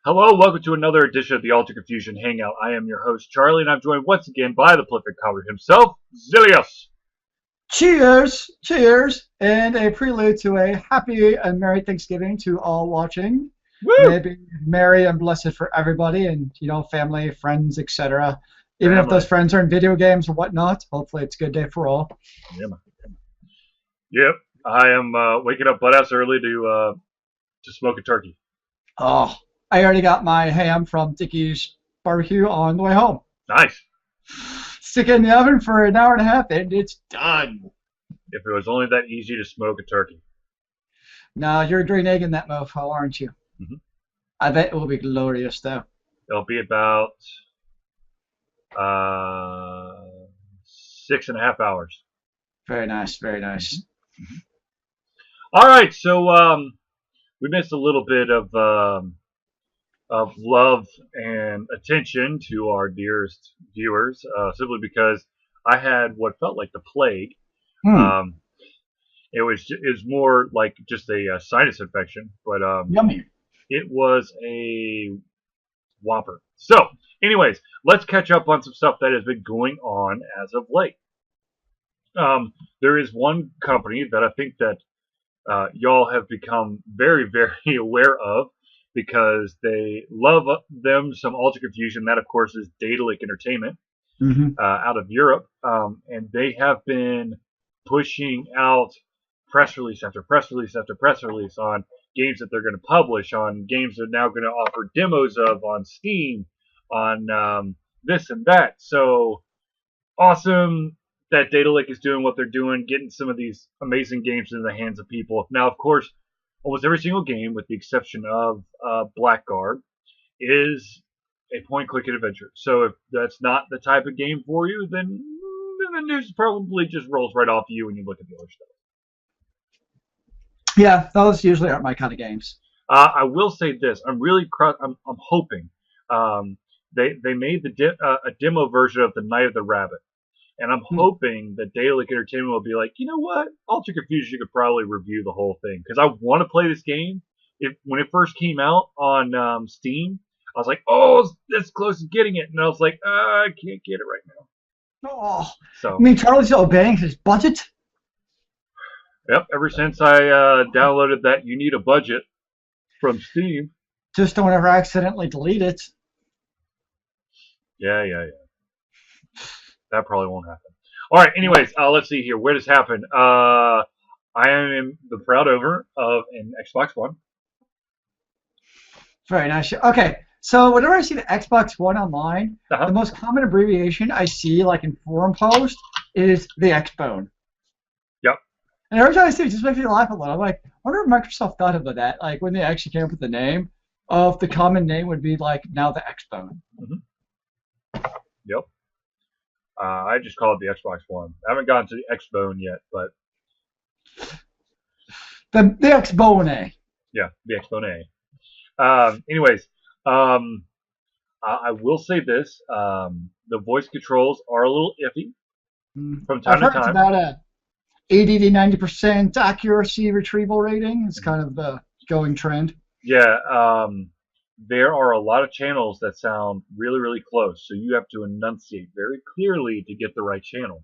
Hello, welcome to another edition of the Alter Confusion Hangout. I am your host, Charlie, and I'm joined once again by the prolific cover himself, Zilius. Cheers, cheers, and a prelude to a happy and merry Thanksgiving to all watching. Woo! Maybe merry and blessed for everybody, and family, friends, etc. Even if Family. those friends are in video games or whatnot, hopefully it's a good day for all. Yeah, man. Yep, I am waking up butt ass early to smoke a turkey. Oh, I already got my ham from Dickie's barbecue on the way home. Nice. Stick it in the oven for an hour and a half, and it's done. If it was only that easy to smoke a turkey. Now you're green egg in that mofo, aren't you? Mm-hmm. I bet it will be glorious, though. It'll be about 6.5 hours. Very nice, very nice. Mm-hmm. All right, so we missed a little bit of love and attention to our dearest viewers, simply because I had what felt like the plague. Hmm. It was more like just a sinus infection, but Yummy. it was a whopper. So, anyways, let's catch up on some stuff that has been going on as of late. There is one company that I think that y'all have become very, very aware of because they love them some Ultra Confusion. That, of course, is Data Lake Entertainment out of Europe. And they have been pushing out press release after press release after press release on games that they're going to publish, on games they're now going to offer demos of on Steam, on this and that. So awesome that Data Lake is doing what they're doing, getting some of these amazing games into the hands of people. Now, of course, almost every single game, with the exception of Blackguard, is a point-click adventure. So if that's not the type of game for you, then the news probably just rolls right off you when you look at the other stuff. Yeah, those usually aren't my kind of games. I will say this: I'm hoping they made a demo version of the Night of the Rabbit. And I'm hoping that Data Lake Entertainment will be like, you know what? Ultra Confusion could probably review the whole thing. Because I want to play this game. When it first came out on Steam, I was like, oh, this close to getting it. And I was like, I can't get it right now. Oh, So, I mean, Charlie's obeying his budget? Yep, ever since I downloaded that You Need a Budget from Steam. Just don't ever accidentally delete it. Yeah. That probably won't happen. All right. Anyways, let's see here. Where does happen? I am the proud owner of an Xbox One. Very nice. Okay, so whenever I see the Xbox One online, the most common abbreviation I see, like in forum posts, is the Xbone. Yep. And every time I see it, it just makes me laugh a little. I'm like, I wonder if Microsoft thought about that. Like when they actually came up with the name, of the common name would be like now the Xbone. Mm-hmm. Yep. I just call it the Xbox One. I haven't gotten to the Xbone yet, but the Xbone. Yeah, the Xbone. Anyways, I will say this: the voice controls are a little iffy from time to time. It's about a 80 to 90% accuracy retrieval rating. It's kind of the going trend. Yeah. There are a lot of channels that sound really, really close, so you have to enunciate very clearly to get the right channel.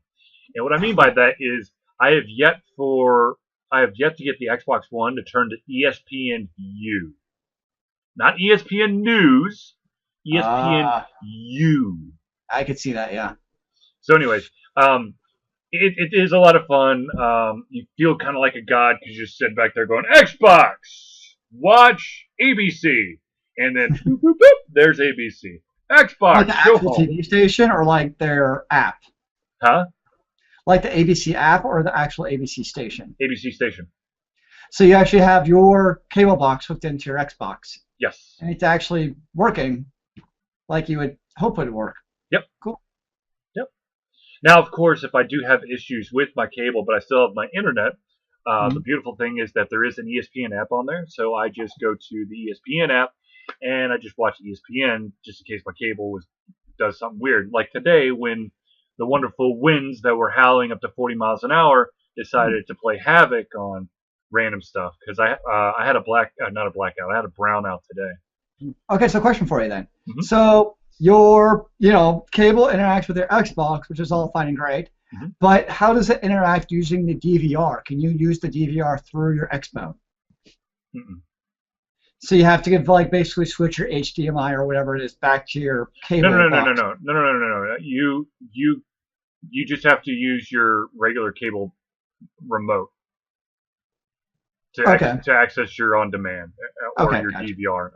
And what I mean by that is I have yet to get the Xbox One to turn to ESPNU. Not ESPN News, ESPNU. I could see that, yeah. So anyways, it is a lot of fun. You feel kind of like a god because you just sit back there going, Xbox, watch ABC. And then boop, boop, boop, there's ABC. Xbox, like the actual TV station or like their app? Huh? Like the ABC app or the actual ABC station? ABC station. So you actually have your cable box hooked into your Xbox. Yes. And it's actually working like you would hope it would work. Yep. Cool. Yep. Now, of course, if I do have issues with my cable, but I still have my internet, the beautiful thing is that there is an ESPN app on there. So I just go to the ESPN app and I just watch ESPN just in case my cable does something weird. Like today when the wonderful winds that were howling up to 40 miles an hour decided to play havoc on random stuff because I had not a blackout. I had a brownout today. Okay, so question for you then. Hmm. So your, cable interacts with your Xbox, which is all fine and great, Hmm. but how does it interact using the DVR? Can you use the DVR through your Xbox? Mm-mm. So you have to give like basically switch your HDMI or whatever it is back to your No, no, cable no, no, no, box. no, no, no, no, no, no. You just have to use your regular cable remote Okay. to access your on demand or Okay, your gotcha. DVR.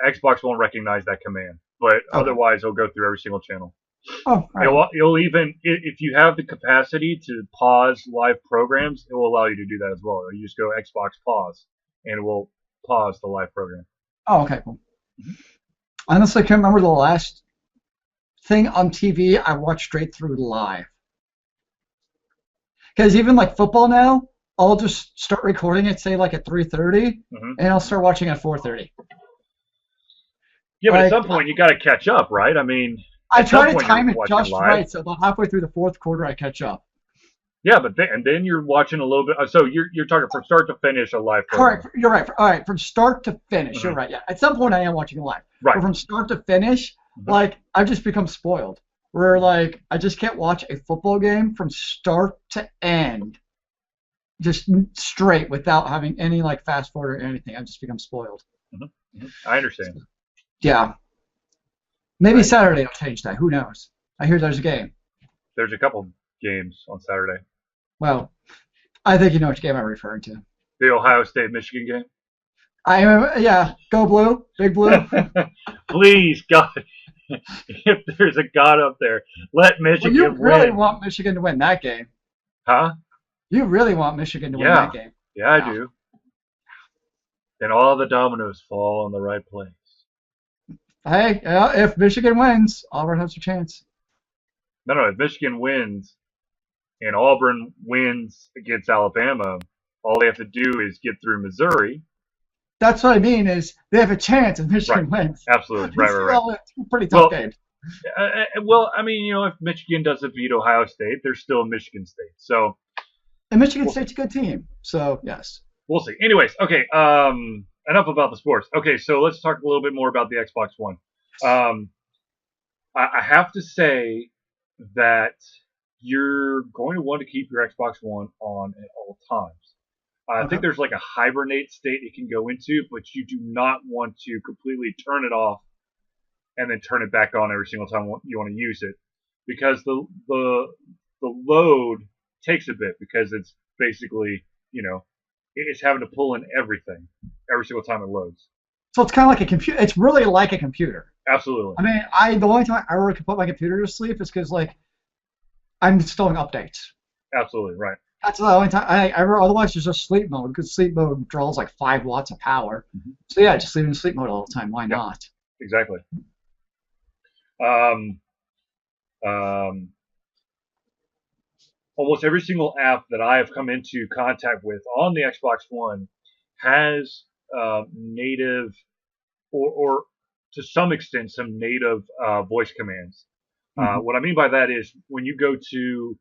Xbox won't recognize that command, but Okay. otherwise it'll go through every single channel. Oh, all right. You'll even if you have the capacity to pause live programs, it will allow you to do that as well. You just go Xbox pause, and it will pause the live program. Oh, okay, cool. Mhm. I honestly can't remember the last thing on TV I watched straight through live. Because even like football now, I'll just start recording it, say like at 3:30, Mhm. and I'll start watching at 4:30. Yeah, but at Like some point you got to catch up, right? I mean, I at some try to point you're time it watching just live. right, so about halfway through the fourth quarter, I catch up. Yeah, but then you're watching a little bit. So you're talking from start to finish a live Correct. program. You're right. All right, from start to finish, you're Mhm. right. Yeah, at some point I am watching it live, Right. but from start to finish, Mhm. like I've just become spoiled. Where like I just can't watch a football game from start to end, just straight without having any like fast forward or anything. I've just become spoiled. Mhm. Mhm. I understand. Yeah, maybe I Saturday will change that. Who knows? I hear there's a game. There's a couple games on Saturday. Well, I think you know which game I'm referring to. The Ohio State Michigan I am, yeah, go blue, big blue. game. Please, God, if there's a God up there, let Well, you Michigan really win. want Michigan to win that game. Huh? You really want Michigan to win that Yeah. game. Yeah, I Yeah. do. Then all the dominoes fall in the right place. Hey, yeah, if Michigan wins, Auburn has a chance. No, no, if Michigan wins and Auburn wins against Alabama, all they have to do is get through Missouri. That's what I mean is they have a chance if Right. Michigan wins. Absolutely. Right, These right, are right. all two pretty tough Well, games. I mean, if Michigan doesn't beat Ohio State, they're still Michigan State. So And Michigan we'll see. State's a good team. So, yes. We'll see. Anyways, okay. Enough about the sports. Okay, so let's talk a little bit more about the Xbox One. Um, I have to say that you're going to want to keep your Xbox One on at all times. I Okay. think there's like a hibernate state it can go into, but you do not want to completely turn it off and then turn it back on every single time you want to use it, because the load takes a bit because it's basically it's having to pull in everything every single time it loads. So it's kind of like a computer. It's really like a computer. Absolutely, I mean, the only time I ever can put my computer to sleep is because like I'm installing updates. absolutely right. That's the only time I ever. Otherwise, it's just sleep mode because sleep mode draws like 5 watts of power. Mm-hmm. So yeah, just leave it in sleep mode all the time. Why Yep, not? exactly. Um, um, Almost every single app that I have come into contact with on the Xbox One has native or to some extent some native voice commands. Hmm. What I mean by that is when you go to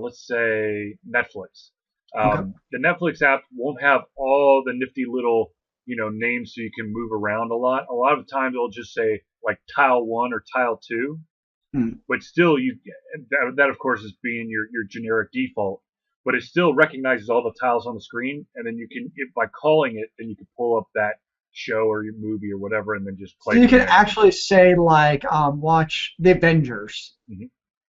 let's say Netflix, Okay. the Netflix app won't have all the nifty little names so you can move around a lot. A lot of the times it'll just say like tile one or tile two, Hmm. but still that of course is being your generic default, but it still recognizes all the tiles on the screen, and then you can by calling it, then you can pull up that show or your movie or whatever and then just So play you from can there. actually say like watch the Avengers. Mm-hmm.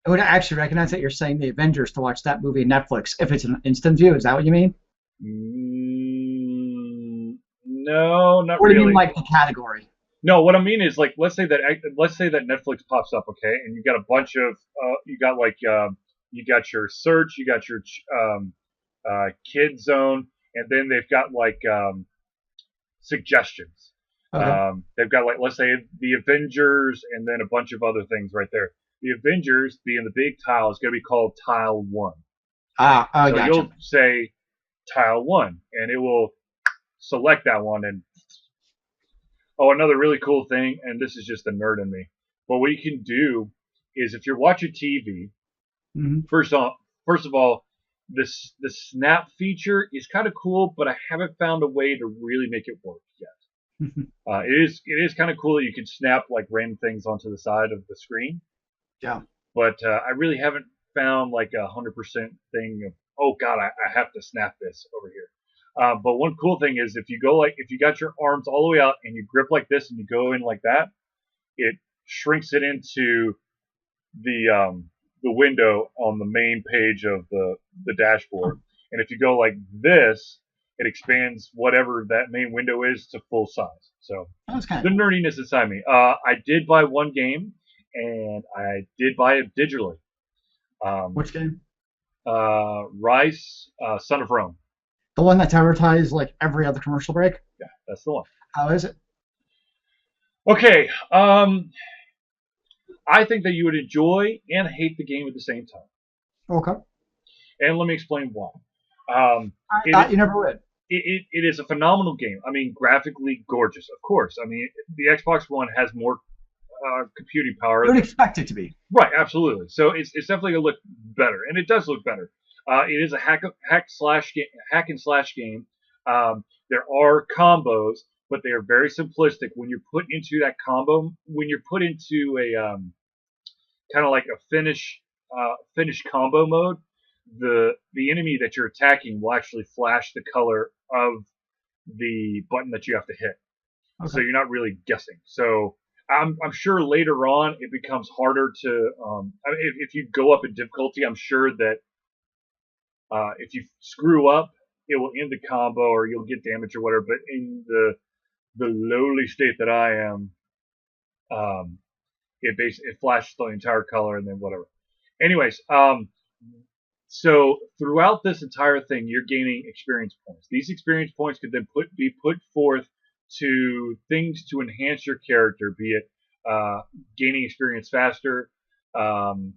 It would actually recognize that you're saying the Avengers to watch that movie in Netflix if it's an instant view. Is that what you mean? No, not Or do you mean really. like the category? No, what I mean is like let's say that Netflix pops up, okay, and you got a bunch of you got like you got your search, you got your kid zone, and then they've got like suggestions. Okay. They've got like let's say the Avengers and then a bunch of other things right there. The Avengers being the big tile is going to be called tile one. I So gotcha. you'll say tile one, and it will select that one. And oh, another really cool thing, and this is just the nerd in me. But what you can do is if you're watching TV, Hmm. first off, first of all, the snap feature is kind of cool, but I haven't found a way to really make it work yet. It is kind of cool that you can snap like random things onto the side of the screen, Yeah. but I really haven't found like 100% thing of, oh god, I have to snap this over here. But one cool thing is if you got your arms all the way out and you grip like this and you go in like that, it shrinks it into the window on the main page of the dashboard. And if you go like this, it expands whatever that main window is to full size. So That was kind the of cool. nerdiness inside me. I did buy one game, and I did buy it digitally. Um, Which game? Rise, Son of Rome. The one that's advertised like every other commercial break? Yeah, that's the one. How is it? Okay. I think that you would enjoy and hate the game at the same time, Okay. and let me explain why. Um, I thought it, you never would. it is a phenomenal game. I mean, graphically gorgeous, of course. I mean, the Xbox One has more computing power. You would expect it to be. Right, absolutely. So it's definitely gonna look better, and it does look better. It is a hack and slash game. There are combos, but they are very simplistic. When you're put into that combo, when you're put into a kind of like a finish combo mode, the enemy that you're attacking will actually flash the color of the button that you have to hit. So Okay. you're not really guessing. So I'm sure later on it becomes harder to. I mean, if you go up in difficulty, I'm sure that if you screw up, it will end the combo or you'll get damage or whatever. But in the lowly state that I am, um, it flashes the entire color and then whatever. Anyways, so throughout this entire thing, you're gaining experience points. These experience points could then be put forth to things to enhance your character, be it gaining experience faster, um,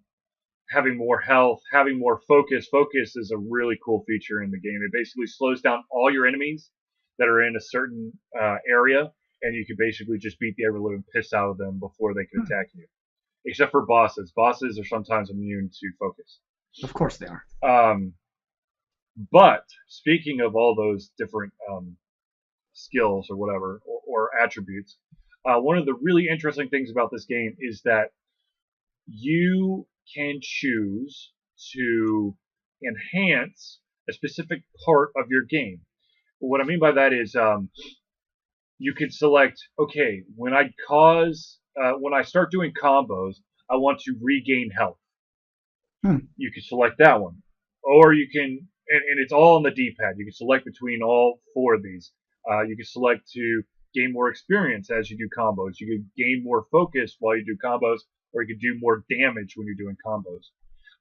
having more health, having more focus. Focus is a really cool feature in the game. It basically slows down all your enemies that are in a certain area, and you can basically just beat the ever living piss out of them before they can Hmm. attack you. Except for bosses. Bosses are sometimes immune to focus. Of course they are. Um, but speaking of all those different skills or whatever, or attributes, one of the really interesting things about this game is that you can choose to enhance a specific part of your game. What I mean by that is you can select, okay, when I start doing combos, I want to regain health. Hmm. You can select that one. Or you can, and it's all on the D-pad. You can select between all four of these. You can select to gain more experience as you do combos. You can gain more focus while you do combos, or you can do more damage when you're doing combos.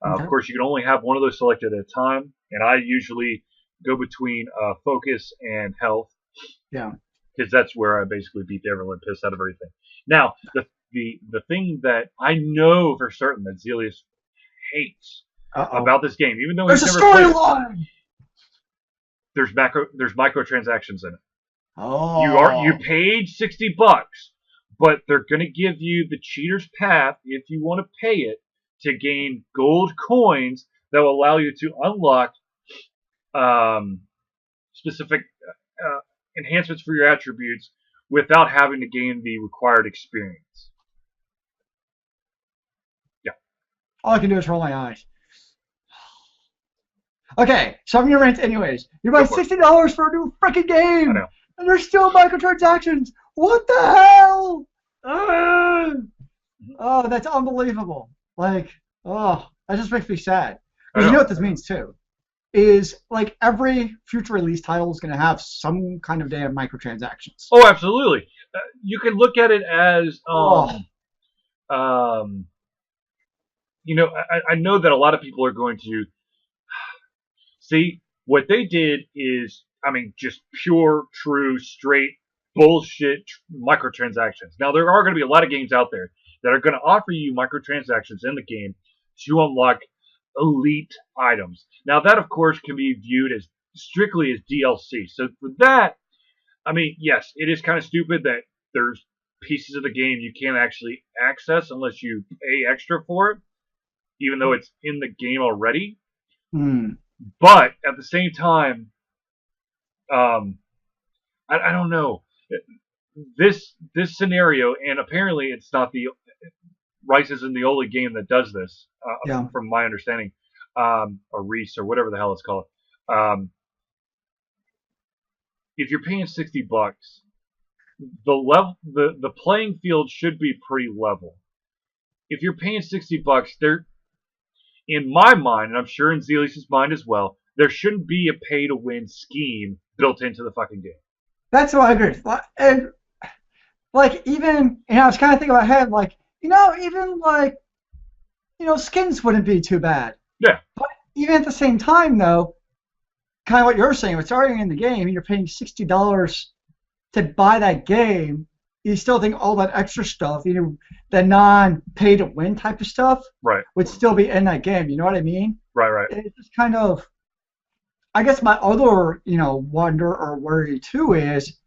Of Okay. course, you can only have one of those selected at a time, and I usually go between focus and health Yeah. because that's where I basically beat the everyone piss out of everything. Now, the thing that I know for certain that Zelius hates Uh-oh. about this game, even though There's he's a never played it, storyline. there's microtransactions in it. You Oh. paid $60, but they're gonna give you the cheater's path if you want to pay it to gain gold coins that will allow you to unlock um, specific uh, enhancements for your attributes without having to gain the required experience. Yeah, All I can do is roll my eyes. Okay, so I'm your rant anyways. You buy go for it. $60 for a new freaking I game, know. and there's still microtransactions. What the hell? Ugh. Mhm. Oh, that's unbelievable. Like, oh, that just makes me sad. I Because you know know. what this means too? Is like every future release title is going to have some kind of damn microtransactions. Oh, absolutely. You can look at it as Oh, um, I know that a lot of people are going to see what they did is, I mean, just pure, true, straight bullshit microtransactions. Now, there are going to be a lot of games out there that are going to offer you microtransactions in the game to unlock elite items. Now, that, of course, can be viewed as strictly as DLC. So, for that, I mean, yes, it is kind of stupid that there's pieces of the game you can't actually access unless you pay extra for it, even though it's in the game already. hmm. But at the same time, um, I don't know. this scenario, and apparently it's not the Rice isn't the only game that does this, Yeah. from my understanding, or Reese or whatever the hell it's called. Um, if you're paying $60, the playing field should be pretty level. If you're paying $60, there, in my mind, and I'm sure in Zelius' mind as well, there shouldn't be a pay to win scheme built into the fucking game. That's what I agree. And like even I was kind of thinking in my head like even like skins wouldn't be too bad. Yeah, But even at the same time though, kind of what you're saying, it's already in the game and you're paying $60 to buy that game. You still think all that extra stuff, the non-pay to win type of stuff, right, would still be in that game. You know what I mean? right, right. It's just kind of, I guess my other, wonder or worry too is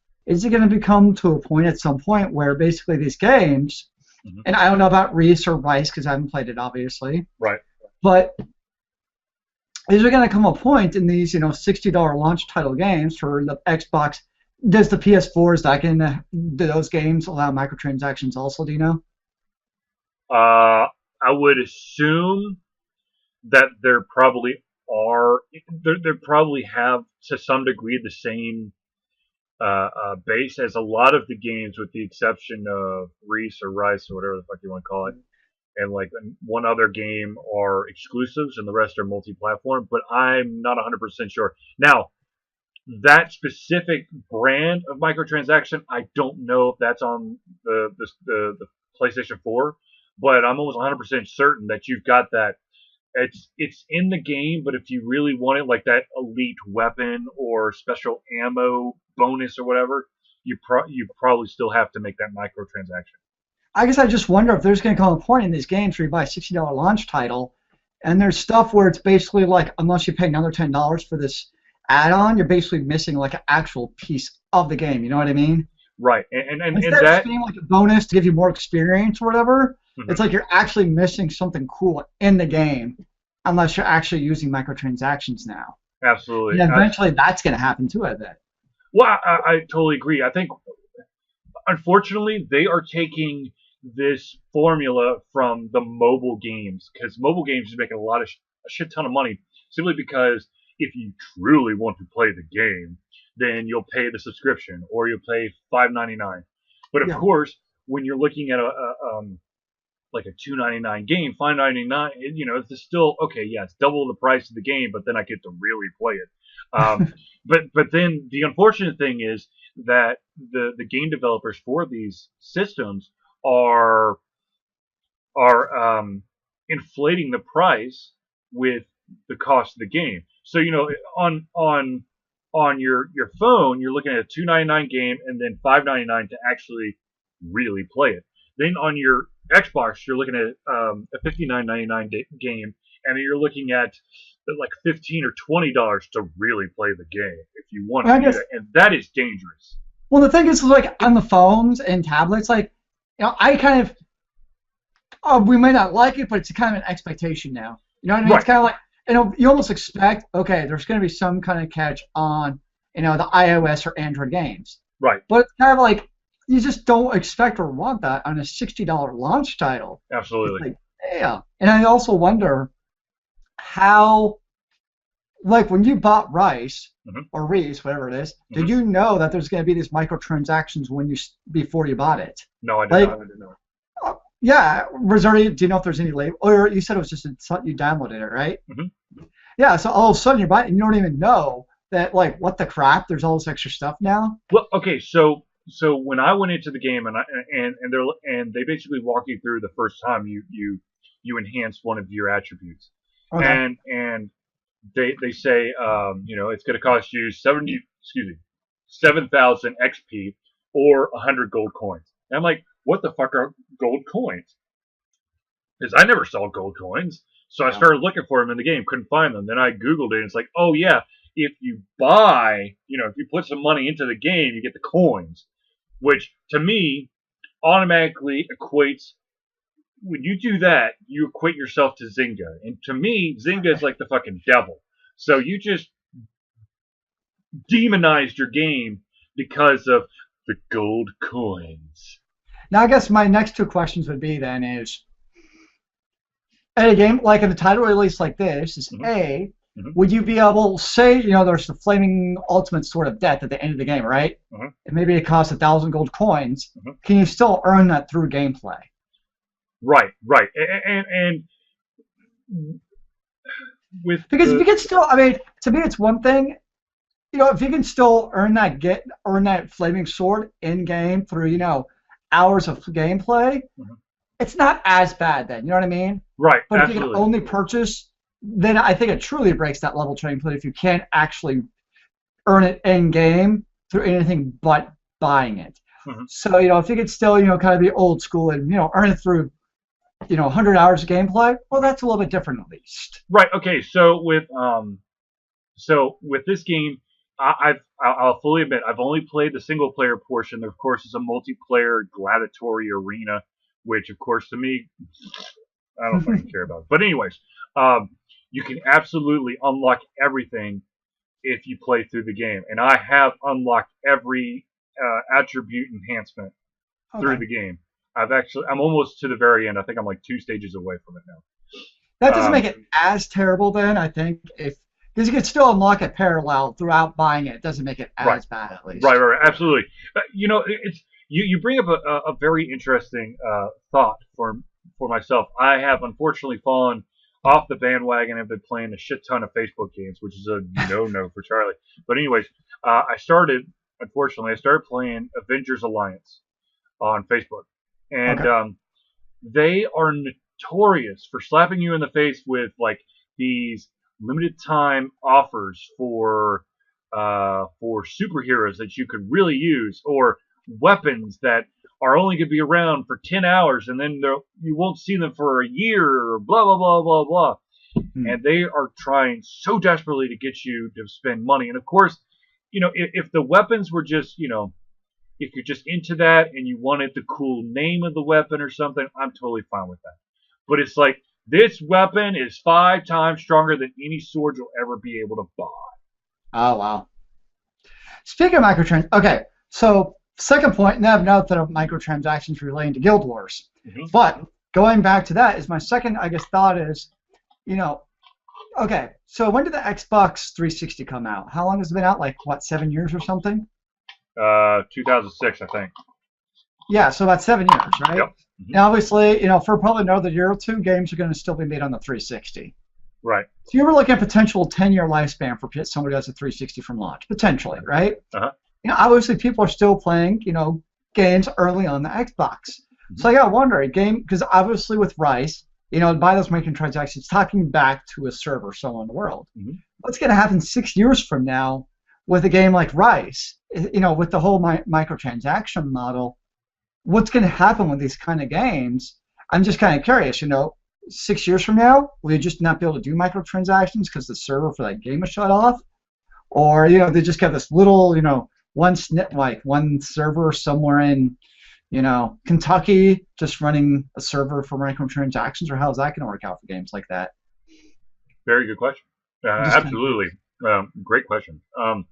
it going to become to a point at some point where basically these games, Mm-hmm. and I don't know about Reese or Rice because I haven't played it obviously, Right. but is there going to come a point in these, $60 launch title games for the Xbox? Does the PS4 is that going to do those games allow microtransactions also? Do you know? I would assume that there probably are. There probably have to some degree the same base as a lot of the games, with the exception of Reese or Rice or whatever the fuck you want to call it, and like one other game are exclusives, and the rest are multi-platform. But I'm not 100% sure. Now, that specific brand of microtransaction, I don't know if that's on the PlayStation 4, but I'm almost 100% certain that you've got that. It's in the game, but if you really want it, like that elite weapon or special ammo bonus or whatever, you probably still have to make that microtransaction. I guess I just wonder if there's going to come a point in these games where you buy a $60 launch title, and there's stuff where it's basically like unless you pay another $10 for this add-on, you're basically missing like an actual piece of the game. You know what I mean? Right, and Instead of just that. being like a bonus to give you more experience or whatever, Mhm. it's like you're actually missing something cool in the game unless you're actually using microtransactions now. Absolutely. And eventually that's going to happen too, I bet. Well, I totally agree. I think, unfortunately, they are taking this formula from the mobile games, because mobile games is making a shit ton of money, simply because if you truly want to play the game, then you'll pay the subscription or you'll pay $5.99. But of Yeah. course, when you're looking at like a $2.99 game, $5.99, it's still okay. Yeah, it's double the price of the game, but then I get to really play it. But then the unfortunate thing is that the game developers for these systems are are inflating the price with the cost of the game. So on your phone, you're looking at a $2.99 game and then $5.99 to actually really play it. Then on your Xbox, you're looking at a $59.99 game, and you're looking at like $15 or $20 to really play the game if you want Well, to I do guess that, and that is dangerous. well the thing is like on the phones and tablets, like I kind of we may not like it, but it's kind of an expectation now. You know what I mean? It's Right, kind of like you almost expect okay, there's going to be some kind of catch on the iOS or Android games, right, but it's kind of like you just don't expect or want that on a $60 launch title. It's absolutely. like yeah, and I also wonder how like when you bought Rice Hmm. or Reese, whatever it is, did Hmm. you know that there's going to be these microtransactions when before you bought it? No, I did Like not. yeah, was there any, do you know if there's any label? Or you said it was just you downloaded it, right? Hmm. Yeah, so all of a sudden you're buying, and you don't even know that, like, what the crap? There's all this extra stuff now. Well, okay, so when I went into the game, and they basically walk you through the first time you enhance one of your attributes, Okay. and they say, it's going to cost you 7,000 XP or 100 gold coins. And I'm like, what the fuck are gold coins? Because I never saw gold coins. So I Yeah. started looking for them in the game, couldn't find them. Then I Googled it, and it's like, oh yeah, if you buy, if you put some money into the game, you get the coins, which to me automatically equates. When you do that, you equate yourself to Zynga, and to me, Zynga is like the fucking devil. So you just demonized your game because of The gold coins. Now, I guess my next two questions would be then is, in a game like in a title release like this, is Hmm. A, Hmm. would you be able, say, there's the flaming ultimate sword of death at the end of the game, right? Hmm. And maybe it costs 1,000 gold coins. Hmm. Can you still earn that through gameplay? Right, right, and with Because if the you can still, I mean, to me, it's one thing. If you can still earn that flaming sword in game through, hours of gameplay, Mhm. it's not as bad then. You know what I mean? Right, But if you can absolutely. only purchase, then I think it truly breaks that level playing field if you can't actually earn it in game through anything but buying it. Hmm. So, if you could still, kind of be old school and, earn it through, 100 hours of gameplay, well, that's a little bit different at least. Right. Okay. So with this game, I'll fully admit I've only played the single player portion. There, of course, is a multiplayer gladiatory arena, which, of course, to me, I don't fucking care about. But anyways, um, you can absolutely unlock everything if you play through the game, and I have unlocked every attribute enhancement through Okay. the game. I'm almost to the very end. I think I'm like 2 stages away from it That now. doesn't make it as terrible then, I think, if because you can still unlock it parallel throughout buying it. It doesn't make it Right. as bad at Right, least. right, right, absolutely. It's you bring up a very interesting thought for myself. I have unfortunately fallen off the bandwagon and have been playing a shit ton of Facebook games, which is a no for Charlie. But anyways, unfortunately, I started playing Avengers Alliance on Facebook, and Okay. they are notorious for slapping you in the face with like these limited time offers for superheroes that you could really use, or weapons that are only going to be around for 10 hours and then you won't see them for a year, or blah blah blah blah blah. Hmm. And they are trying so desperately to get you to spend money. And of course, if the weapons were just, if you're just into that and you wanted the cool name of the weapon or something, I'm totally fine with that. But it's like, this weapon is 5 times stronger than any sword you'll ever be able to buy. Oh wow. Speaking of microtrans, okay. So second point, and I have note that of microtransactions relating to Guild Wars. Hmm. But going back to that is my second, I guess, thought is, you know, okay. So when did the Xbox 360 come out? How long has it been out? Like what, 7 years or something? 2006, I think. Yeah, so about 7 years, right? Yep. Hmm. Now, obviously, for probably another year or two, games are going to still be made on the 360. Right. So you were looking at potential 10-year lifespan for somebody who has a 360 from launch, potentially, right? Uh-huh. Obviously, people are still playing, games early on the Xbox. Hmm. So I got to wonder, game, because obviously with Rice, by those microtransactions, talking back to a server somewhere in the world. Hmm. What's going to happen 6 years from now with a game like Rice? With the whole microtransaction model, what's going to happen with these kind of games? I'm just kind of curious. 6 years from now, will you just not be able to do microtransactions because the server for that game is shut off, or they just have this little, one server somewhere in, Kentucky, just running a server for microtransactions, or how's that going to work out for games like that? Very good question. I'm just kind of Absolutely. curious. Great question. To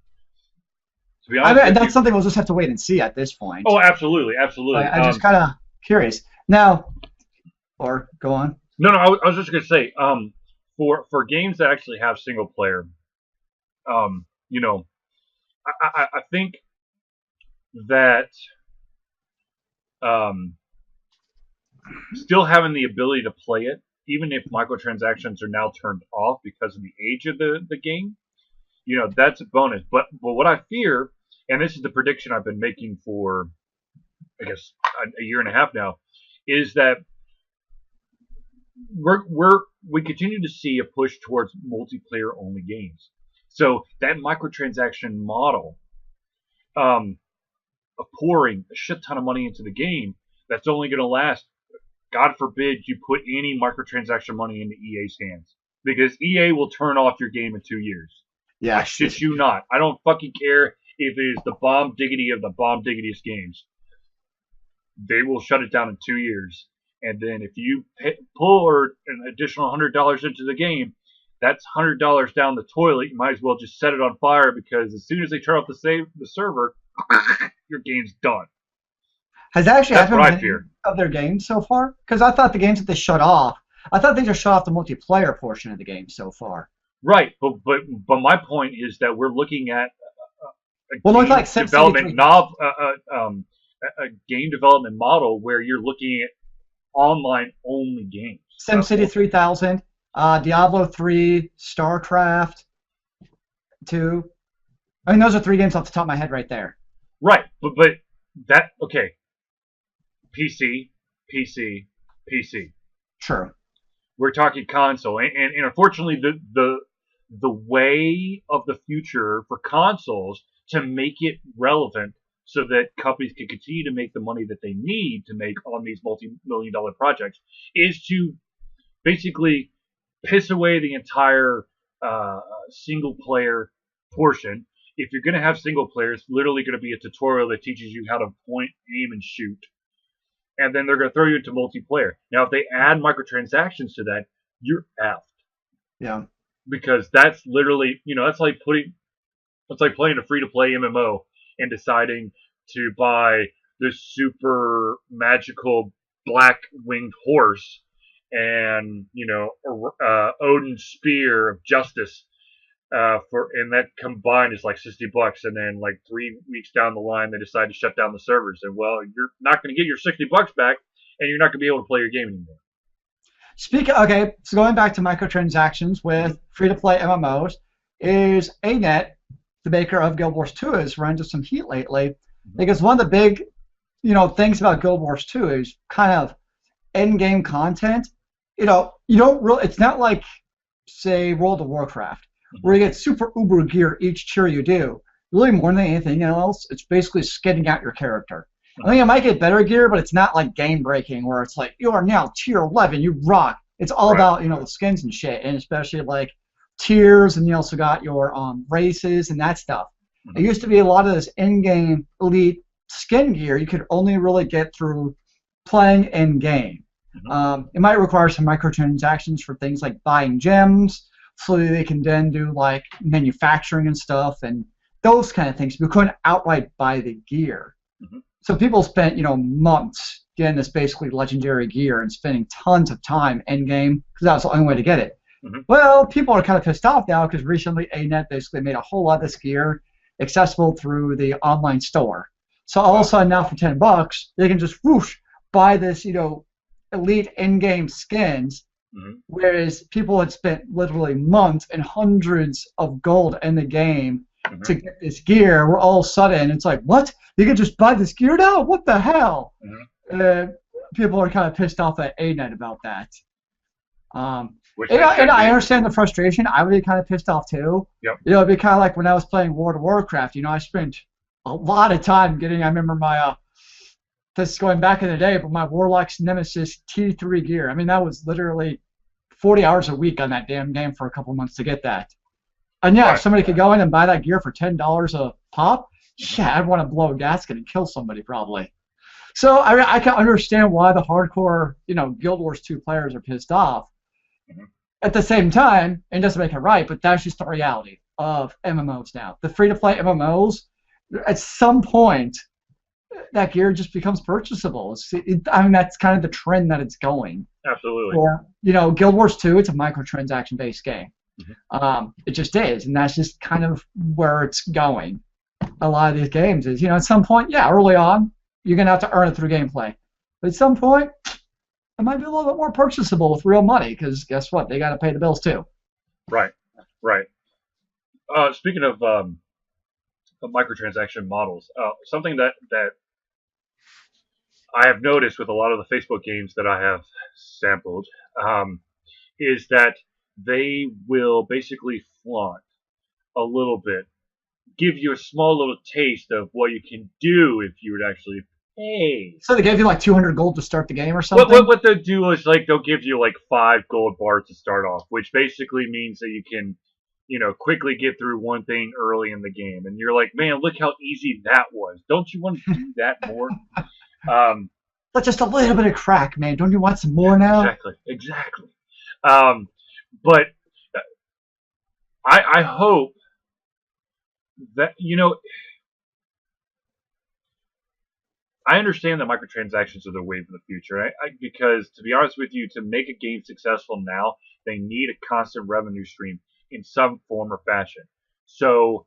be I honest mean, with that's you, something we'll just have to wait and see at this point. oh, absolutely, But absolutely. I'm just kind of curious now. Or go on. No, no, I was just gonna say, for games that actually have single player, um, you know, I think that um, still having the ability to play it, even if microtransactions are now turned off because of the age of the game, that's a bonus. But what I fear, and this is the prediction I've been making for, I guess, a year and a half now, is that we continue to see a push towards multiplayer only games. So that microtransaction model, um, of pouring a shit ton of money into the game, that's only going to last. God forbid you put any microtransaction money into EA's hands, because EA will turn off your game in 2 years. I Yes. shit you not. I don't fucking care if it is the bomb diggity of the bomb diggityest games. They will shut it down in 2 years. And then if you pull an additional $100 into the game, that's $100 down the toilet. You might as well just set it on fire, because as soon as they turn off the server, your game's done. Has that actually That's what happened with I any fear. of their games so far? Because I thought the games that they shut off, I thought they just shut off the multiplayer portion of the game so far. Right, but my point is that we're looking at a Well, it looked like game SimCity development 3000. a game development model where you're looking at online only games. SimCity 3000, Diablo 3, StarCraft 2. I mean, those are three games off the top of my head right there. Right, but that okay. PC, PC, PC. True. We're talking console, and unfortunately, the way of the future for consoles to make it relevant so that companies can continue to make the money that they need to make on these multi-million-dollar projects is to basically piss away the entire single player portion. If you're going to have single player, it's literally going to be a tutorial that teaches you how to point, aim, and shoot. And then they're going to throw you into multiplayer. Now, if they add microtransactions to that, you're out Yeah. because that's literally, that's like playing a free to play MMO and deciding to buy this super magical black winged horse and Odin's spear of justice and that combined is like $60, and then like 3 weeks down the line they decide to shut down the servers, and well, you're not going to get your $60 back, and you're not going to be able to play your game anymore. Okay, so going back to microtransactions with free-to-play MMOs, is ANET, the maker of Guild Wars 2, has run into some heat lately because one of the big, things about Guild Wars 2 is kind of end-game content. You don't really. It's not like, say, World of Warcraft, where you get super uber gear each tier you do. Really, more than anything else, it's basically skinning out your character. I think it might get better gear, but it's not like game breaking where it's like you are now tier 11, you rock. It's all Right. about the skins and shit, and especially like tiers, and you also got your races and that stuff. It used to be a lot of this in-game elite skin gear you could only really get through playing in game. It might require some microtransactions for things like buying gems, so they can then do like manufacturing and stuff and those kind of things. We couldn't outright buy the gear. So people spent, months getting this basically legendary gear and spending tons of time in game because that was the only way to get it. Well, people are kind of pissed off now because recently ANET basically made a whole lot of this gear accessible through the online store. So all of a sudden now for $10, they can just whoosh buy this, elite in-game skins, whereas people had spent literally months and hundreds of gold in the game to get this gear. Where all of a sudden it's like, what? You can just buy this gear now? What the hell? People are kind of pissed off at ANET about that. And I understand the frustration. I would be kind of pissed off too. Yep. It'd be kind of like when I was playing World of Warcraft. I spent a lot of time getting. I remember my this is going back in the day, but my Warlock's Nemesis T3 gear. I mean, that was literally 40 hours a week on that damn game for a couple months to get that. And yeah, if somebody could go in and buy that gear for $10 a pop, yeah, I'd want to blow a gasket and kill somebody probably. So I can understand why the hardcore, Guild Wars 2 players are pissed off. At the same time, it doesn't make it right, but that's just the reality of MMOs now. The free-to-play MMOs, at some point, that gear just becomes purchasable. That's kind of the trend that it's going. Absolutely. For, Guild Wars 2, it's a microtransaction-based game. It just is, and that's just kind of where it's going. A lot of these games is, at some point, yeah, early on, you're going to have to earn it through gameplay. But at some point, it might be a little bit more purchasable with real money, because guess what? They got to pay the bills too. Right. Speaking of microtransaction models, something that I have noticed with a lot of the Facebook games that I have sampled is that they will basically flaunt a little bit, give you a small little taste of what you can do if you would actually pay. So they gave you like 200 gold to start the game or something? What they'll do is they'll give you like 5 gold bars to start off, which basically means that you can, quickly get through one thing early in the game. And you're like, man, look how easy that was. Don't you want to do that more? But just a little bit of crack, man. Don't you want some more now? Exactly. But I hope that, I understand that microtransactions are the wave of the future. Because to be honest with you, to make a game successful now, they need a constant revenue stream in some form or fashion. So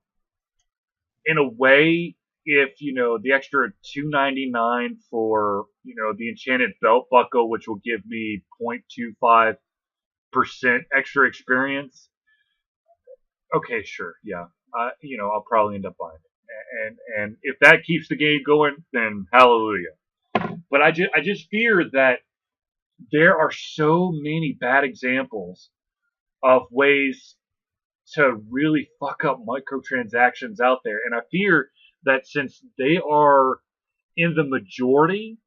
in a way, if the extra $2.99 for the enchanted belt buckle, which will give me 0.25% extra experience, okay, sure, yeah, I'll probably end up buying it, and if that keeps the game going, then hallelujah. But I just fear that there are so many bad examples of ways to really fuck up microtransactions out there. And I fear that since they are in the majority,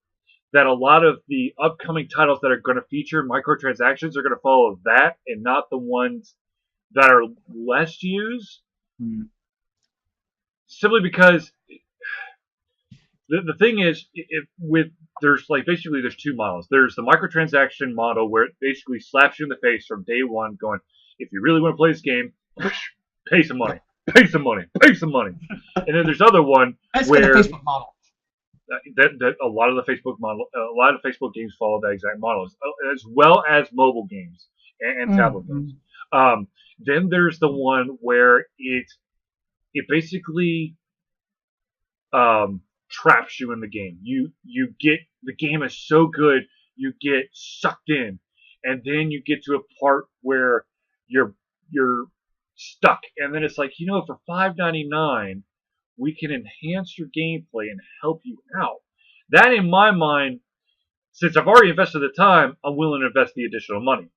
that a lot of the upcoming titles that are going to feature microtransactions are going to follow that and not the ones that are less used. Mm. Simply because the thing is, there's basically there's two models. There's the microtransaction model where it basically slaps you in the face from day one, going, if you really want to play this game, pay some money, pay some money, pay some money. And then there's other one That's the where Facebook model. that a lot of the Facebook games follow that exact model, as well as mobile games and tablet games. Then there's the one where it basically traps you in the game. The game is so good, you get sucked in, and then you get to a part where you're stuck, and then it's like, for $5.99 we can enhance your gameplay and help you out. That, in my mind, since I've already invested the time, I'm willing to invest the additional money.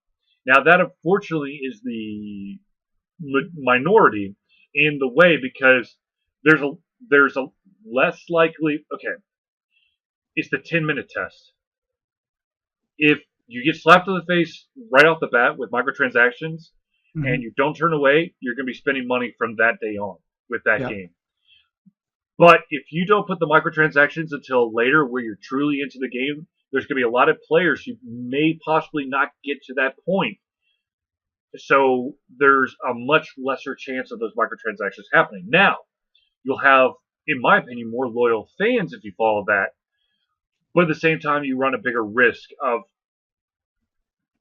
Now, that unfortunately is the minority in the way, because there's a less likely. Okay, it's the 10-minute test. If you get slapped in the face right off the bat with microtransactions, and you don't turn away, you're going to be spending money from that day on with that game. But if you don't put the microtransactions until later, where you're truly into the game, there's going to be a lot of players who may possibly not get to that point. So there's a much lesser chance of those microtransactions happening. Now, you'll have, in my opinion, more loyal fans if you follow that. But at the same time, you run a bigger risk of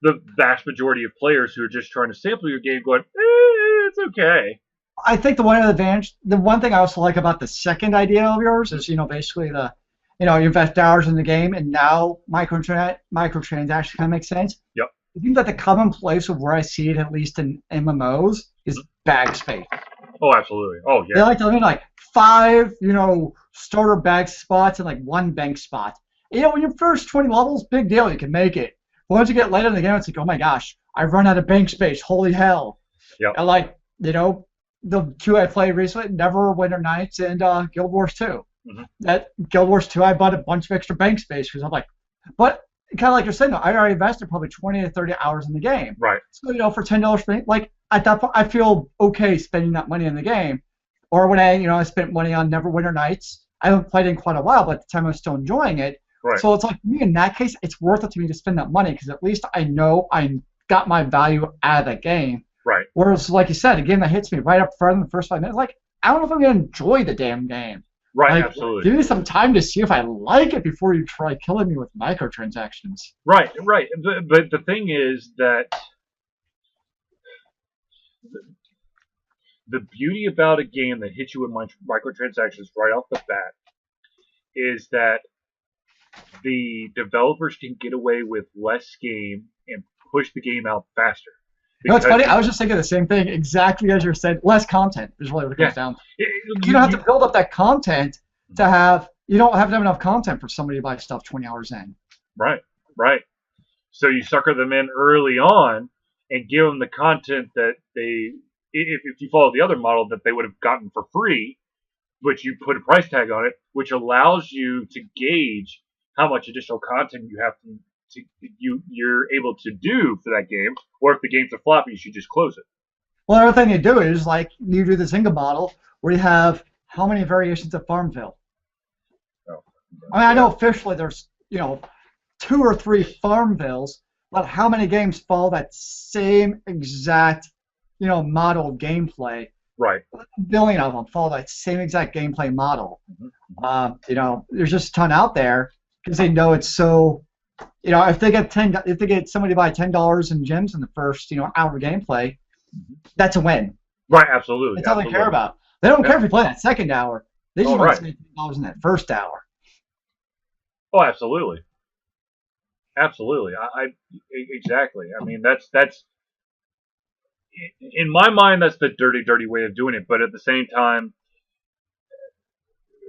the vast majority of players who are just trying to sample your game going, it's okay. I think the one thing I also like about the second idea of yours is, basically you invest hours in the game, and now microtransactions kind of make sense. Yep. I think that the common place of where I see it, at least in MMOs, is bag space. Oh, absolutely. Oh, yeah. They like to limit 5, starter bag spots and 1 bank spot. When you're first 20 levels, big deal, you can make it. But once you get later in the game, it's like, oh my gosh, I've run out of bank space. Holy hell. Yep. And the 2 I played recently, Neverwinter Nights and Guild Wars 2. Mm-hmm. That Guild Wars 2, I bought a bunch of extra bank space because I'm like, but kind of like you're saying, though, I already invested probably 20 to 30 hours in the game. Right. So, for $10, at that point, I feel okay spending that money in the game. Or when I spent money on Neverwinter Nights, I haven't played in quite a while, but at the time I was still enjoying it. Right. So it's like, me, in that case, it's worth it to me to spend that money because at least I know I got my value out of that game. Right. Whereas, like you said, a game that hits me right up front in the first 5 minutes, I don't know if I'm going to enjoy the damn game. Right, absolutely. Give me some time to see if I like it before you try killing me with microtransactions. Right. But the thing is that the beauty about a game that hits you with microtransactions right off the bat is that the developers can get away with less game and push the game out faster. It's funny. I was just thinking the same thing, exactly as you're saying. Less content is really what it comes down to. You don't have to build up that content to have. You don't have to have enough content for somebody to buy stuff 20 hours in. Right. So you sucker them in early on and give them the content that they, if you follow the other model, that they would have gotten for free, but you put a price tag on it, which allows you to gauge how much additional content you have you're able to do for that game, or if the game's a flop, you should just close it. Well, another thing you do is you do the Zynga model where you have how many variations of Farmville? Oh, I know officially there's 2 or 3 Farmvilles, but how many games follow that same exact model gameplay? Right. A billion of them follow that same exact gameplay model. Mhm. There's just a ton out there because they know it's so. If they get somebody to buy $10 in gems in the first hour of gameplay, Mhm. that's a win. Right. Absolutely. That's all they care Absolutely. about. They don't care Yeah. if you play that second hour. They just Oh, want to right. spend $10 in that first hour. Oh, absolutely. Absolutely. Exactly. I mean, that's in my mind, that's the dirty, dirty way of doing it. But at the same time,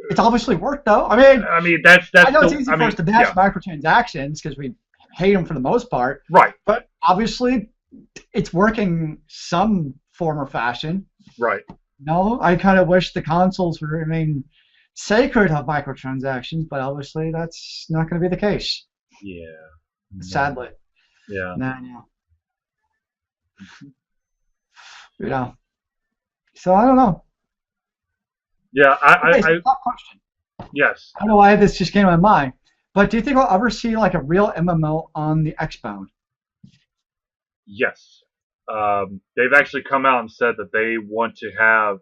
It's obviously worked though. I mean, I mean, I that's know it's the. easy I for us mean, to bash yeah. microtransactions because we hate them for the most part, Right. but obviously it's working some form or fashion. Right. No, I kind of wish the consoles would remain sacred of microtransactions, but obviously that's not going to be the case, Yeah. No. sadly. Yeah. No. You know. So I don't know. Yeah. Okay, so top question. Yes. I don't know why this just came to my mind, but do you think we'll ever see like a real MMO on the Xbox? Yes. They've actually come out and said that they want to have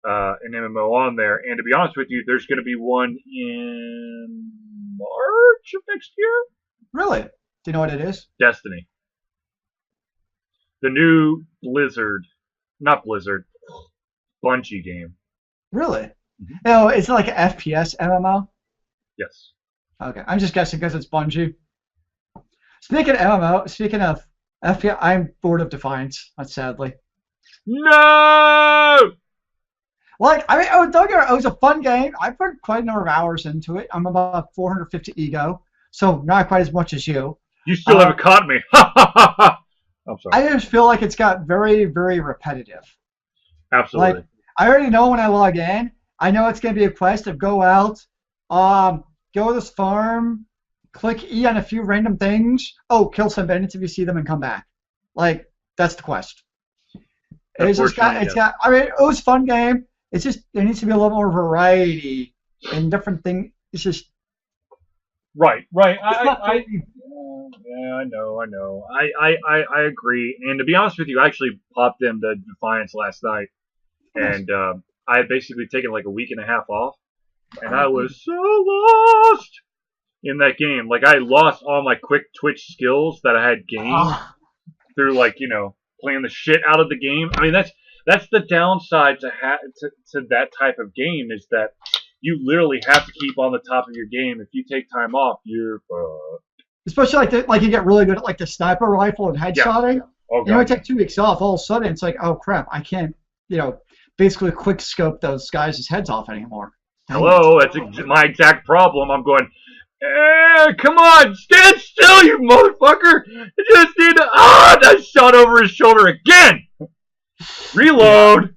an MMO on there. And to be honest with you, there's going to be one in March of next year. Really? Do you know what it is? Destiny, the new Blizzard, not Blizzard, Bungie game. Really? Mm-hmm. It's like an FPS MMO. Yes. Okay, I'm just guessing because it's Bungie. Speaking of MMO, speaking of FPS, I'm bored of Defiance, sadly. No. Like, I mean, don't get me wrong, it was a fun game. I put quite a number of hours into it. I'm about 450 ego, so not quite as much as you. You still haven't caught me. I'm sorry. I just feel like it's got very, very repetitive. Absolutely. Like, I already know when I log in, I know it's going to be a quest of go out, go to this farm, click E on a few random things. Oh, kill some bandits if you see them and come back. Like, that's the quest. It's got, I mean, it was a fun game. It's just, there needs to be a little more variety and different things. It's just. Right. Yeah, I know. I agree. And to be honest with you, I actually popped into Defiance last night, and I had basically taken like a week and a half off, and I was so lost in that game. Like I lost all my quick twitch skills that I had gained through playing the shit out of the game. I mean that's the downside to that type of game is that you literally have to keep on the top of your game. If you take time off, you're especially like you get really good at like the sniper rifle and headshotting. Yeah. Oh, you take 2 weeks off, all of a sudden it's like, oh crap, I can't, basically quick scope those guys' heads off anymore. Hello, that's my exact problem. I'm going, come on, stand still, you motherfucker! I just need to. I shot over his shoulder again. Reload.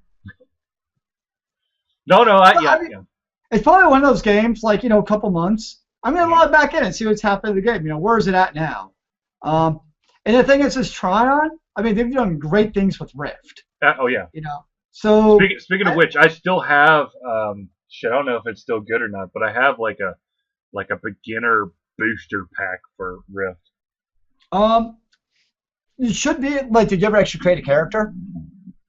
Yeah. No, I mean, it's probably one of those games, like a couple months. I'm gonna log back in and see what's happening in the game. Where is it at now? And the thing is, this Tryon. I mean, they've done great things with Rift. Oh yeah. So speaking of which, I still have shit. I don't know if it's still good or not, but I have like a beginner booster pack for Rift. It should be like. Did you ever actually create a character?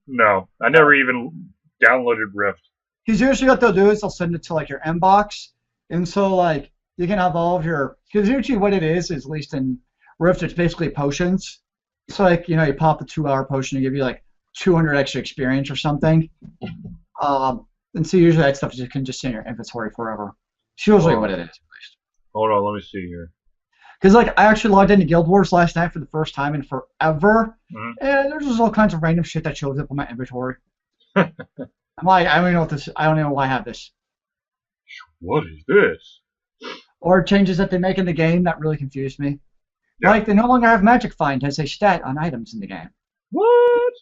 No, I never even downloaded Rift. Because usually what they'll do is they'll send it to like your inbox, and so like you can have all of your. Because usually what it is at least in Rift, it's basically potions. So like you pop a 2-hour potion to give you like 200 extra experience or something. And so usually that stuff you can just in your inventory forever. It's usually what it is at least. Hold on, let me see here. Because like I actually logged into Guild Wars last night for the first time in forever, mm-hmm. and there's just all kinds of random shit that shows up in my inventory. I'm like, I don't even know what this. I don't even know why I have this. What is this? Or changes that they make in the game that really confused me. Yeah. Like they no longer have Magic Find as a stat on items in the game. What?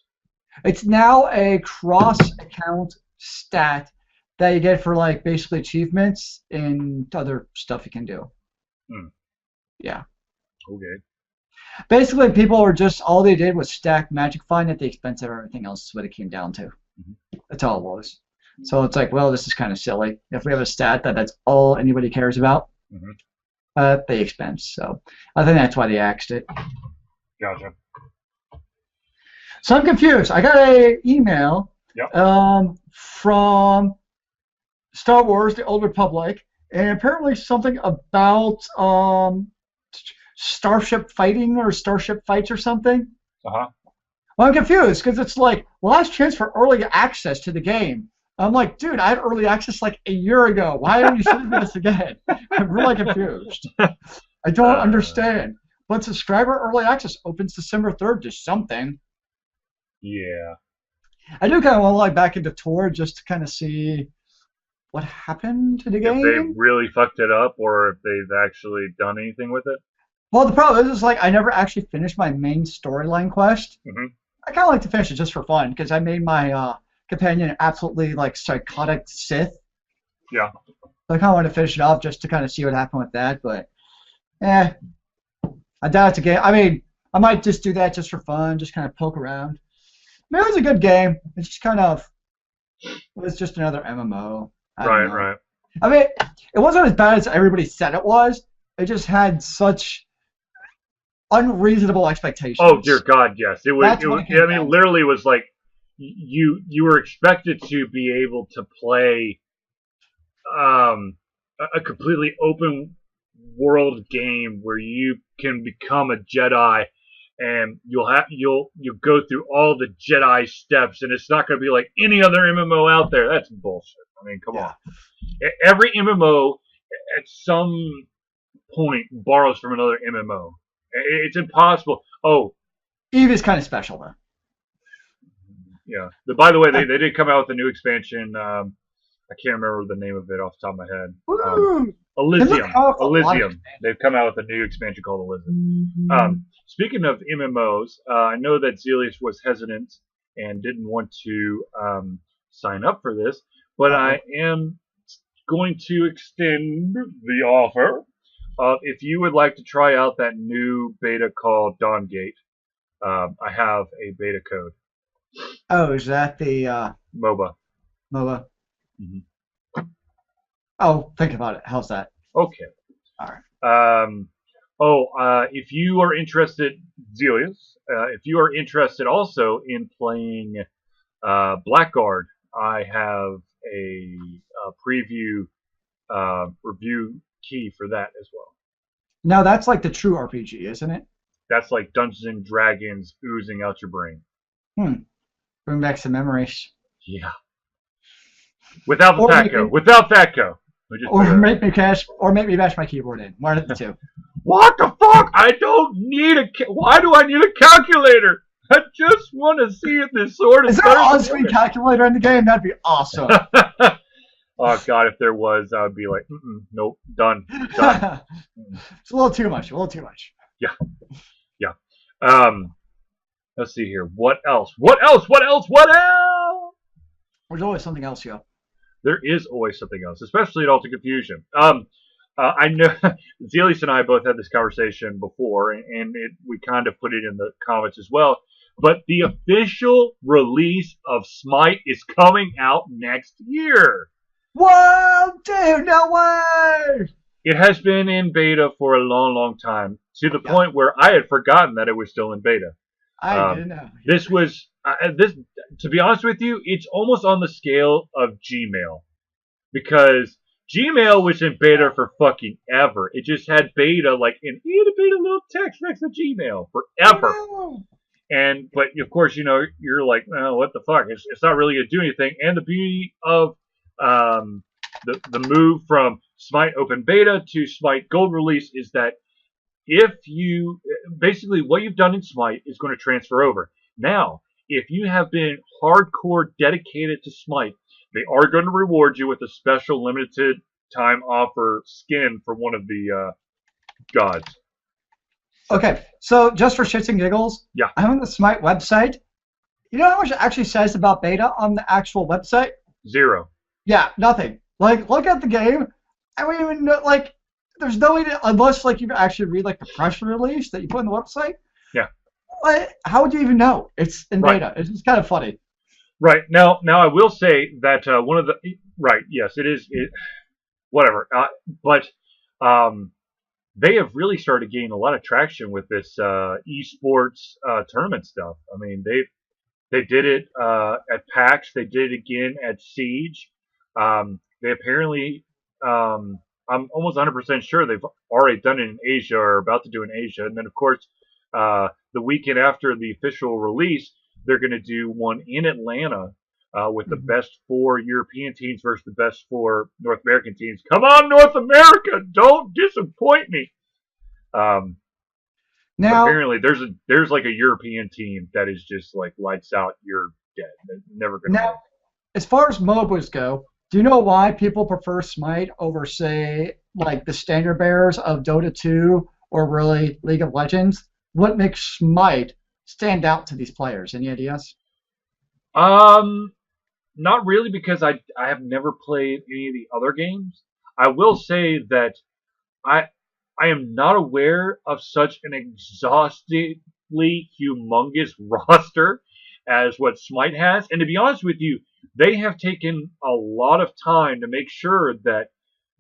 It's now a cross-account stat that you get for like basically achievements and other stuff you can do. Yeah. Okay. Basically, people were just all they did was stack Magic Find at the expense of everything else. Is what it came down to. Mm-hmm. That's all it was. So it's like, well, this is kind of silly. If we have a stat that's all anybody cares about, mm-hmm. At the expense. So I think that's why they axed it. Gotcha. So I'm confused. I got an email Yep. from Star Wars: The Old Republic, and apparently something about starship fighting or starship fights or something. Uh-huh. Well, I'm confused because it's like last chance for early access to the game. I'm like, dude, I had early access like a year ago. Why are you showing me this again? I'm really confused. I don't Uh, understand. But subscriber early access opens December 3rd to something. yeah. I do kind of want to log back into Tor just to kind of see what happened to the If they game. really fucked it up or if they've actually done anything with it. Well, the problem is like I never actually finished my main storyline quest. Hmm. I kind of like to finish it just for fun because I made my companion an absolutely like psychotic Sith. Yeah. So I kind of want to finish it off just to kind of see what happened with that. But eh, I doubt it's a game. I mean, I might just do that just for fun, just kind of poke around. I mean, it was a good game. It's just kind of it was just another MMO. I don't Right, know. right. I mean, it wasn't as bad as everybody said it was. It just had such unreasonable Oh dear expectations. God, yes. It was. That's It what was. it came I mean, down to. literally, it was like you were expected to be able to play a completely open world game where you can become a Jedi and you'll go through all the Jedi steps and it's not going to be like any other MMO out there. That's bullshit. I mean, come on. Yeah. Every MMO at some point borrows from another MMO. It's impossible. Oh, Eve is kind of special though. yeah. By the way, Uh, they did come out with a new expansion. I can't remember the name of it off the top of my head. Woo! Didn't they Elysium. come up with a lot of Elysium. They've come out with a new expansion called Elysium. Speaking of MMOs, I know that Zelius was hesitant and didn't want to sign up for this, but I Uh-oh. am going to extend the offer. If you would like to try out that new beta called Dawngate, I have a beta code. Oh, is that the MOBA. MOBA? Hmm. Oh, think about it. How's that? Okay. All right. If you are interested, Zelius, if you are interested also in playing Blackguard, I have a preview review key for that as well. Now that's like the true RPG, isn't it? That's like Dungeons and Dragons oozing out your brain. Hmm. Bring back some memories. Yeah. Without the Or make Fatco. me, Without Fatco. We just put or a. make me cash, or make me bash my keyboard in. One of the two. What the fuck? I don't need a. Why do I need a calculator? I just want to see if this sword Is is there an better than on-screen calculator in the game? That'd be awesome. yours. Oh god, if there was, I would be like, nope, done, done. Mm. It's a little too much. A little too much. Yeah, yeah. Um, let's see here. What else? What else? What else? What else? There's always something else, yo. There is always something else, especially at Alta Confusion. I know Zelius and I both had this conversation before, and we kind of put it in the comments as well. But the official release of Smite is coming out next year. Whoa, dude, no way! It has been in beta for a long, long time, to the Yeah, point where I had forgotten that it was still in beta. I Um, didn't know. this was this. To be honest with you, it's almost on the scale of Gmail because Gmail was in beta Yeah. for fucking ever. It just had beta like an itty bitty little text next to Gmail Oh forever. no! And but of course, you're like, oh, what the fuck? It's not really gonna do anything. And the beauty of um, the move from Smite Open Beta to Smite Gold Release is that if you basically what you've done in Smite is going to transfer over. Now, if you have been hardcore dedicated to Smite, they are going to reward you with a special limited time offer skin for one of the gods. Okay, so just for shits and giggles, Yeah, I'm on the Smite website. You know how much it actually says about beta on the actual website? 0. Yeah, nothing. Like, look at the game. I don't even know, like, there's no way to, unless, like, you actually read, like, the press release that you put on the website. Yeah, Like, how would you even know? It's in right. beta. It's just kind of funny. Right. Now I will say that one of the right, yes, it is. Whatever. But um, they have really started gaining a lot of traction with this esports tournament stuff. I mean, They did it at PAX. They did it again at Siege. They apparently, I'm almost 100% sure they've already done it in Asia or about to do it in Asia. And then, of course, the weekend after the official release, they're going to do one in Atlanta with the Mhm. best four European teams versus the best four North American teams. Come on, North America! Don't disappoint me. Um, but Now, apparently, there's like a European team that is just like lights out. You're dead. They're never going to now, win. as far as MOBAs go, do you know why people prefer Smite over, say, like the standard bearers of Dota 2 or really League of Legends? What makes Smite stand out to these players? Any ideas? Um, Not really because I have never played any of the other games. I will say that I I am not aware of such an exhaustively humongous roster as what Smite has. And to be honest with you, they have taken a lot of time to make sure that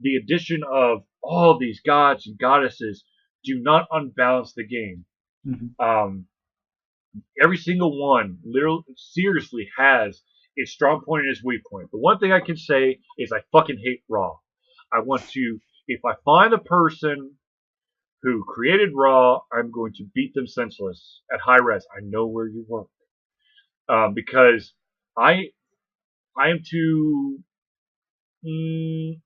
the addition of all these gods and goddesses do not unbalance the game. Mhm. Um, every single one literally seriously has its strong point and its weak point. The one thing I can say is I fucking hate Raw. I want to if I find the person who created Raw, I'm going to beat them senseless at high res. I know where you work because I I am too. Mm,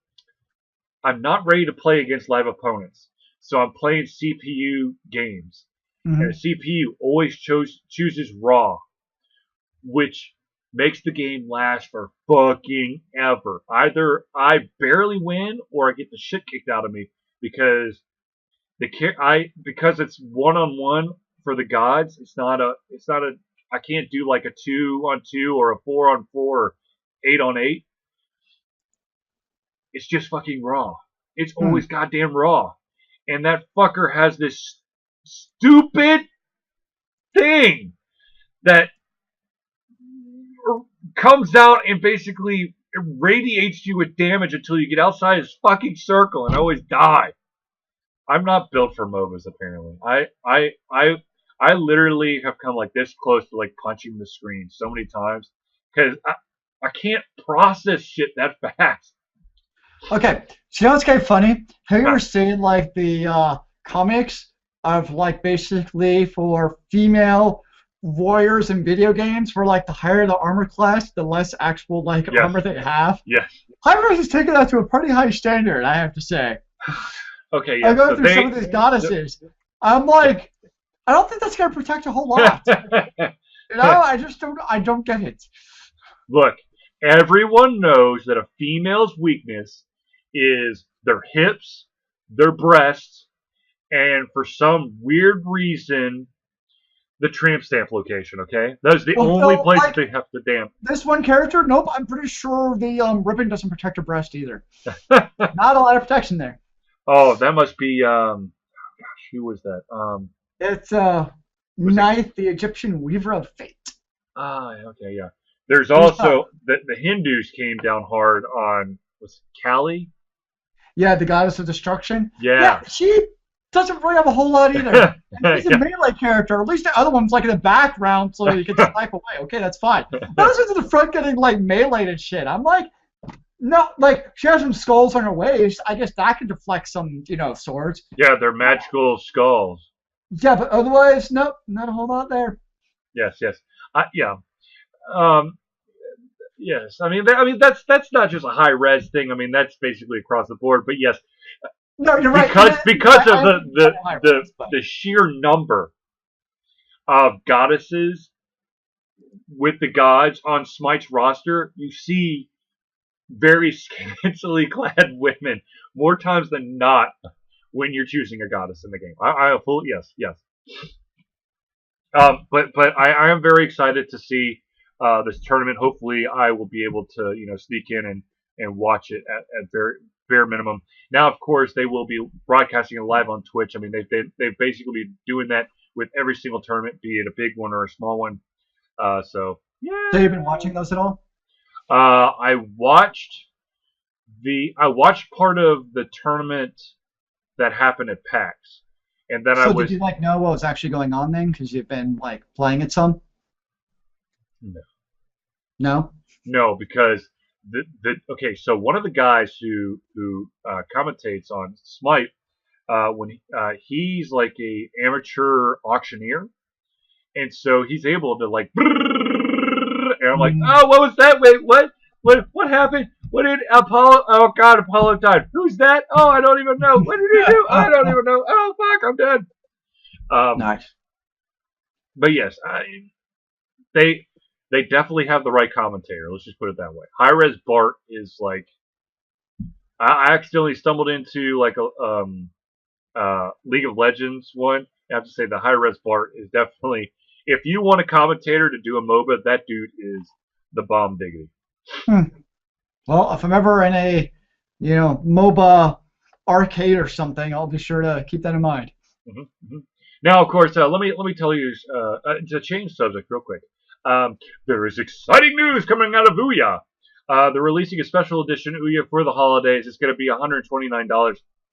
I'm not ready to play against live opponents, so I'm playing CPU games, and the Mhm. CPU always chooses Raw, which makes the game last for fucking ever. Either I barely win or I get the shit kicked out of me because because it's one on one for the gods. It's not a I can't do like a 2-on-2 or a 4-on-4 or 8-on-8. It's just fucking Raw. It's Hmm. always goddamn Raw. And that fucker has this stupid thing that comes out and basically radiates you with damage until you get outside his fucking circle and always die. I'm not built for MOBAs apparently. I literally have come like this close to like punching the screen so many times because I can't process shit that fast. Okay, so you know what's kind of funny? Have you ever seen like the comics of like basically for female warriors in video games, where like the higher the armor class, the less actual like Yes, armor they have? yes. Hyrule has taken that to a pretty high standard, I have to say. Okay, I yes. go So through some of these goddesses. I'm like, I don't think that's gonna protect a whole lot. You know, I don't get it. look, everyone knows that a female's weakness is their hips, their breasts, and for some weird reason, the tramp stamp location. Okay, those are the Well, only so places like they have to damn. this one character, nope, I'm pretty sure the ribbon doesn't protect her breast either. Not a lot of protection there. Oh, that must be who was that? It's Was it? Ninth, the Egyptian Weaver of Fate. Okay, yeah. There's She's tough. also the Hindus came down hard on was it Kali? Yeah, the goddess of destruction. Yeah, Yeah, she doesn't really have a whole lot either. And she's a yeah. melee character. At least the other one's like in the background so you can snipe away. Okay, that's fine. Those are the front getting like meleeed and shit. I'm like, no, like she has some skulls on her waist. I guess that can deflect some, swords. Yeah, they're magical skulls. Yeah, but otherwise, nope, not a whole lot there. Yes, yes. Yeah. Um, yes. I mean that's not just a high res thing. I mean that's basically across the board. But yes, No, you're right. because of I understand high res, but the sheer number of goddesses with the gods on Smite's roster, you see very scantily clad women more times than not when you're choosing a goddess in the game. I full yes, yes. But I am very excited to see this tournament. Hopefully, I will be able to sneak in and watch it at very bare minimum. Now, of course, they will be broadcasting it live on Twitch. I mean, they've basically been doing that with every single tournament, be it a big one or a small one. So so yeah, you've been watching those at all? I watched part of the tournament that happened at PAX, and then I So did was you like know what was actually going on then? Because you've been like playing it some. No, No. no, because okay, so one of the guys who commentates on Smite, when he's like a amateur auctioneer, and so he's able to like, and I'm like, Mm. oh, what was that? Wait, what? What happened? What did Apollo? Oh God, Apollo died. Who's that? Oh, I don't even know. What did he do? I don't even know. Oh fuck, I'm dead. Um, Nice. but yes, they they definitely have the right commentator. Let's just put it that way. High Res Bart is like I accidentally stumbled into like a League of Legends one. I have to say the High Res Bart is definitely if you want a commentator to do a MOBA, that dude is the bomb diggity. Hmm. Well, if I'm ever in a, MOBA arcade or something, I'll be sure to keep that in mind. Mm-hmm. Now, of course, let me tell you to change subject real quick. There is exciting news coming out of Ouya. They're releasing a special edition Ouya for the holidays. It's going to be $129,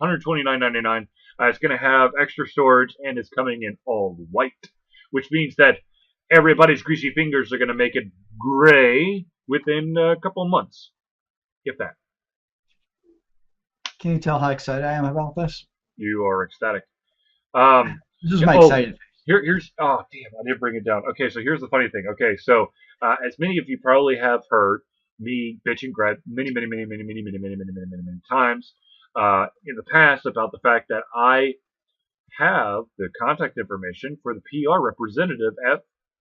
$129.99. It's going to have extra storage and it's coming in all white, which means that everybody's greasy fingers are going to make it gray within a couple of months, if that. Can you tell how excited I am about this? You are ecstatic. Um, This is yeah, my oh, excited. here's oh damn, I didn't bring it down. Okay, so here's the funny thing. Okay, so as many of you probably have heard me bitch and gripe many times in the past about the fact that I have the contact information for the PR representative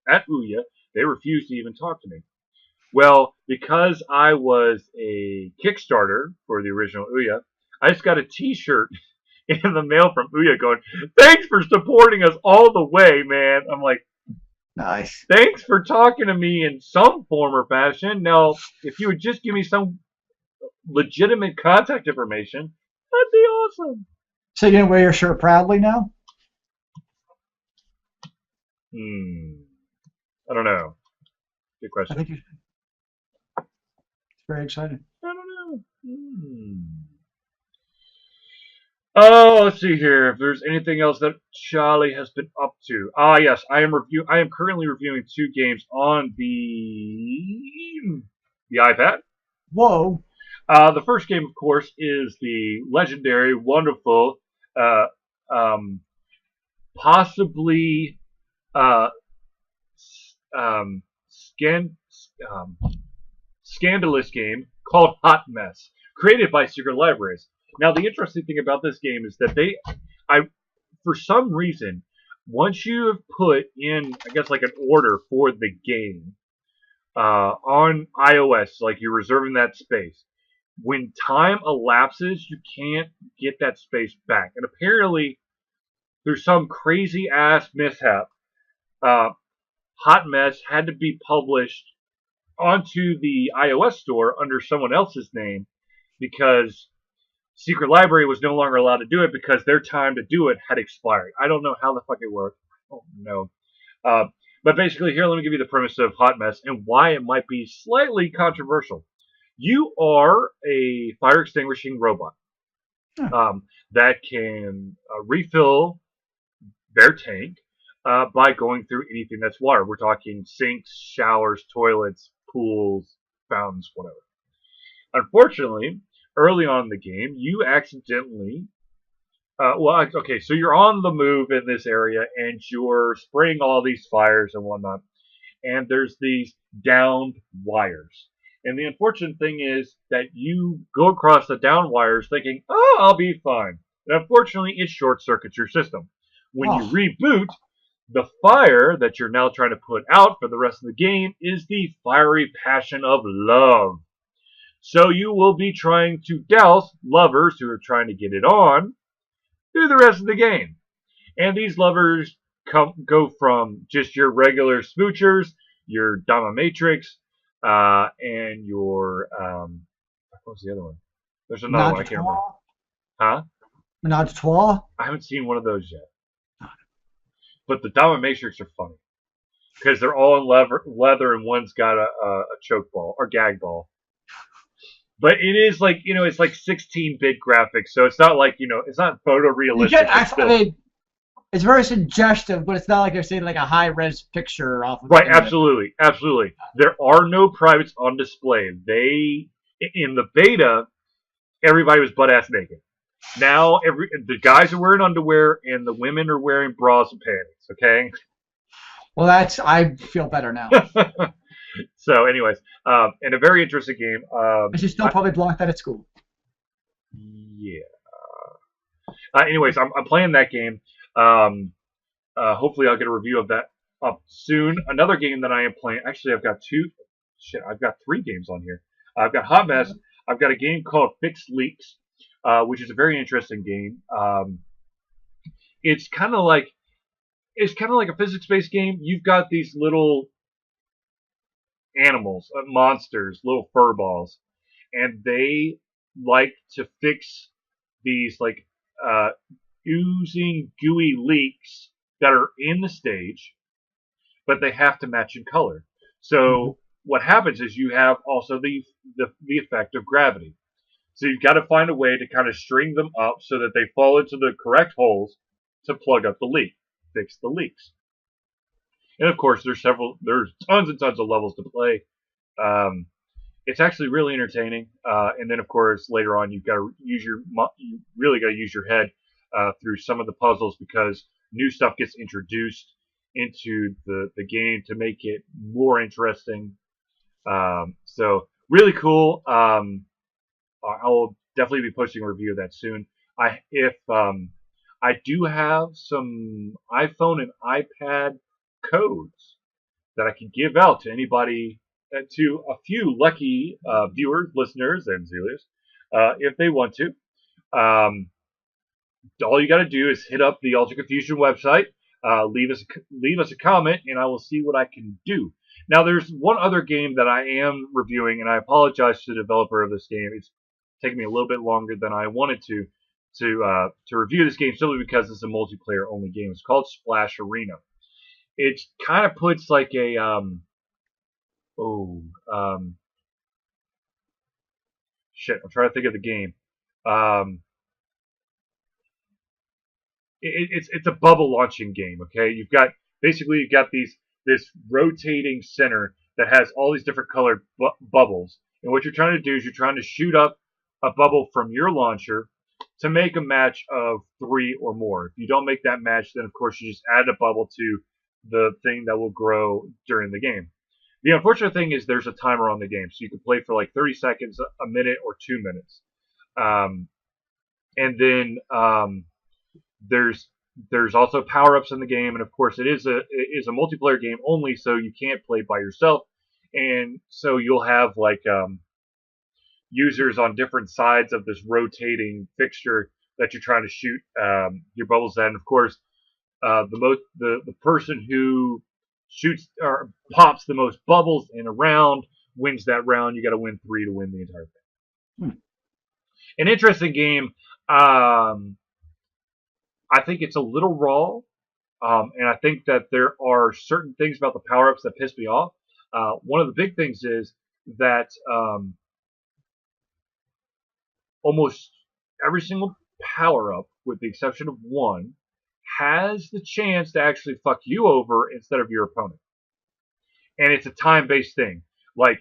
at Ouya. They refused to even talk to me. Well, because I was a Kickstarter for the original Ouya, I just got a T-shirt in the mail from Ouya going, "Thanks for supporting us all the way, man." I'm like, Nice. "Thanks for talking to me in some form or fashion. Now, if you would just give me some legitimate contact information, that'd be awesome." So you're gonna wear your shirt proudly now? Hmm. I don't know. Good I question. think it's very exciting. I don't know. Oh, let's see here. If there's anything else that Charlie has been up to. Ah, yes, I am currently reviewing two games on the iPad. Whoa. The first game, of course, is the legendary, wonderful, uh, um, possibly uh, um, scan, um, scandalous game called Hot Mess, created by Secret Libraries. Now, the interesting thing about this game is that I, for some reason, once you have put in, I guess, like an order for the game on iOS, like you're reserving that space, when time elapses, you can't get that space back. And apparently, there's some crazy ass mishap. Uh, Hot Mess had to be published onto the iOS store under someone else's name because Secret Library was no longer allowed to do it because their time to do it had expired. I don't know how the fuck it worked. Oh no. Uh, but basically, here, let me give you the premise of Hot Mess and why it might be slightly controversial. You are a fire extinguishing robot Huh. that can refill their tank by going through anything that's water. We're talking sinks, showers, toilets, pools, fountains, whatever. Unfortunately, early on in the game, you accidentally okay, so you're on the move in this area and you're spraying all these fires and whatnot, and there's these downed wires. And the unfortunate thing is that you go across the down wires thinking, oh, I'll be fine. And unfortunately, it short circuits your system. When you Oh, reboot, the fire that you're now trying to put out for the rest of the game is the fiery passion of love. So you will be trying to douse lovers who are trying to get it on through the rest of the game. And these lovers go from just your regular smoochers, your dominatrix, and your what was the other one? There's another one I menage a can't remember. trois? Huh? Menage a trois? I haven't seen one of those yet. But the dominatrix are funny because they're all in leather and one's got a choke ball or gag ball. But it is like it's like 16-bit graphics, so it's not like it's not You can photorealistic, but actually, I still. mean, it's very suggestive, but it's not like they're seeing like a high res picture off of the Right, internet. absolutely, absolutely. There are no privates on display. They in the beta, everybody was butt ass naked. Now the guys are wearing underwear and the women are wearing bras and panties. Well, that's I feel better now. Okay. So, anyways, and a very interesting game. I should still probably block that at school. Yeah. Anyways, I'm playing that game. Um, hopefully, I'll get a review of that up soon. Another game that I am playing. Actually, I've got two. Shit, I've got three games on here. I've got Hot Mess. I've got a game called Fixed Leaks, which is a very interesting game. It's kind of like a physics-based game. You've got these little animals, monsters, little fur balls, and they like to fix these like uh, oozing, gooey leaks that are in the stage, but they have to match in color. Mm-hmm. So what happens is you have also the effect of gravity. So you've got to find a way to kind of string them up so that they fall into the correct holes to plug up the leak, fix the leaks. And of course, there's tons and tons of levels to play. Um, it's actually really entertaining. And then, of course, later on, you really got to use your head through some of the puzzles because new stuff gets introduced into the game to make it more interesting. So really cool. I will definitely be posting a review of that soon. I do have some iPhone and iPad codes that I can give out to anybody, to a few lucky viewers, listeners, and Zelius, if they want to. Um, all you got to do is hit up the Ultra Confusion website, leave us a comment, and I will see what I can do. Now, there's one other game that I am reviewing, and I apologize to the developer of this game. It's taken me a little bit longer than I wanted to review this game simply because it's a multiplayer only game. It's called Splash Arena. It kind of puts like a oh shit. I'm trying to think of the game. Um, it's a bubble launching game. Okay, you've got this rotating center that has all these different colored bubbles, and what you're trying to do is you're trying to shoot up a bubble from your launcher to make a match of three or more. If you don't make that match, then of course you just add a bubble to the thing that will grow during the game. The unfortunate thing is there's a timer on the game, so you can play for like 30 seconds, a minute, or 2 minutes. Um, and then there's also power ups in the game, and of course it is a multiplayer game only, so you can't play by yourself, and so you'll have like users on different sides of this rotating fixture that you're trying to shoot your bubbles at, and of course the person who shoots or pops the most bubbles in a round wins that round. You got to win three to win the entire thing. Hmm. An interesting game. I think it's a little raw, and I think that there are certain things about the power ups that piss me off. One of the big things is that almost every single power up, with the exception of one, has the chance to actually fuck you over instead of your opponent. And it's a time based thing. Like,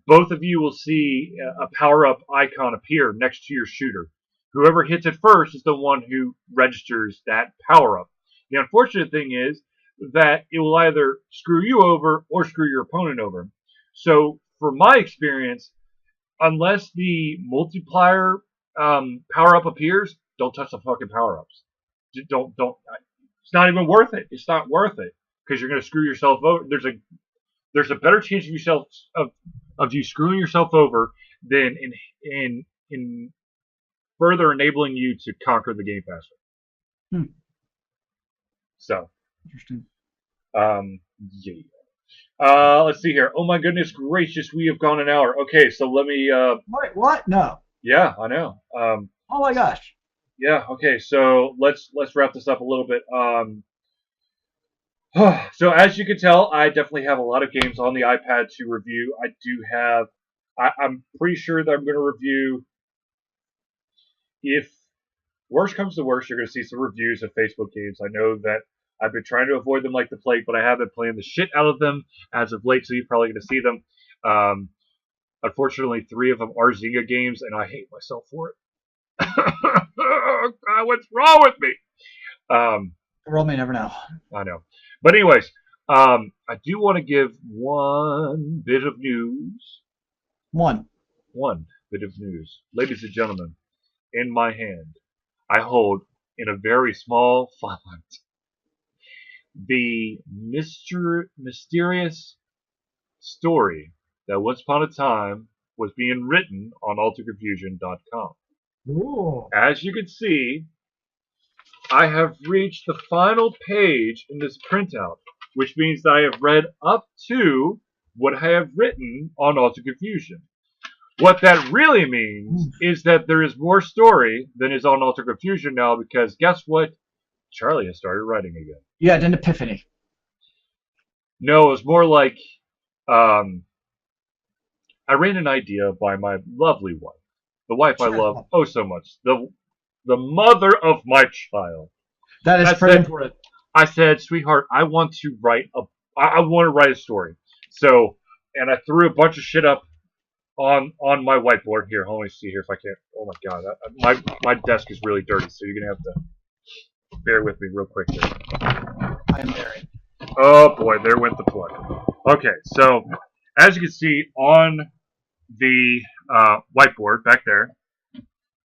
both of you will see a power up icon appear next to your shooter. Whoever hits it first is the one who registers that power up. The unfortunate thing is that it will either screw you over or screw your opponent over. So, from my experience, unless the multiplier power up appears, don't touch the fucking power ups. Don't. It's not even worth it. It's not worth it because you're going to screw yourself over. There's a better chance of you screwing yourself over than in further enabling you to conquer the game faster. Hmm. So, Interesting. yeah. Let's see here. Oh my goodness gracious, we have gone an hour. Okay, so let me. Wait, what? No. Yeah, I know. Oh my gosh. Yeah. Okay, so let's wrap this up a little bit. So as you can tell, I definitely have a lot of games on the iPad to review. I do have. I'm pretty sure that I'm going to review, if Worst comes to worst, you're going to see some reviews of Facebook games. I know that I've been trying to avoid them like the plague, but I have been playing the shit out of them as of late, so you're probably going to see them. Um, Unfortunately, 3 of them are Zynga games, and I hate myself for it. God, what's wrong with me? Um, The world may never know. I know. But anyways, I do want to give one bit of news. One. One bit of news. Ladies and gentlemen, in my hand, I hold in a very small font the mysterious story that once upon a time was being written on alterconfusion.com. Ooh. As you can see, I have reached the final page in this printout, which means that I have read up to what I have written on Alter Confusion. What that really means is that there is more story than is on Alter Confusion now, because guess what? Charlie has started writing again. You had an epiphany. No, it was more like I ran an idea by my lovely wife, the wife I love oh so much, the mother of my child. That is pretty important. I said, sweetheart, I want to write a story. So, and I threw a bunch of shit up on my whiteboard. Here, let me see here if I can. Oh my god, my desk is really dirty, so you're gonna have to bear with me real quick here. I am married. Oh boy, there went the plug. Okay, so as you can see on the whiteboard back there,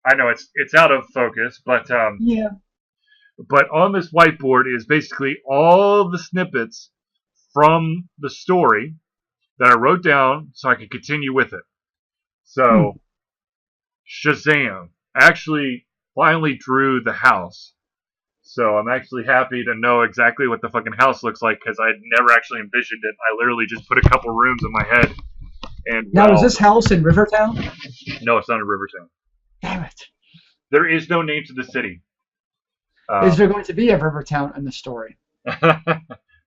I know it's out of focus, but yeah. But on this whiteboard is basically all the snippets from the story that I wrote down so I could continue with it. So, Shazam! I actually finally drew the house. So I'm actually happy to know exactly what the fucking house looks like, because I had never actually envisioned it. I literally just put a couple rooms in my head. And now, is this house in Rivertown? No, it's not in Rivertown. Damn it. There is no name to the city. Is there going to be a Rivertown in the story?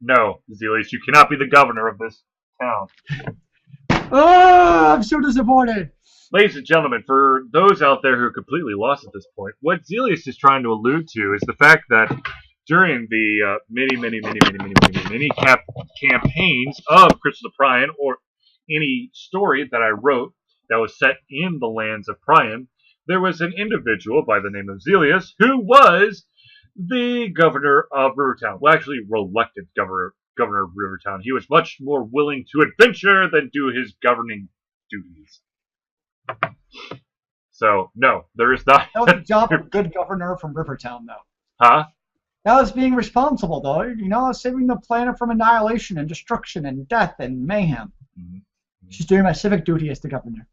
No, Zelius, you cannot be the governor of this town. Oh, I'm so disappointed. Ladies and gentlemen, for those out there who are completely lost at this point, what Zelius is trying to allude to is the fact that during the many campaigns of Crystal of Prion, or any story that I wrote that was set in the lands of Prion, there was an individual by the name of Zelius who was the governor of Rivertown. Well, actually, reluctant governor of Rivertown. He was much more willing to adventure than do his governing duties. So, no, there is not. That was the job of a good governor from Rivertown, though. Huh? That was being responsible, though. You know, saving the planet from annihilation and destruction and death and mayhem. Mm-hmm. She's doing my civic duty as the governor.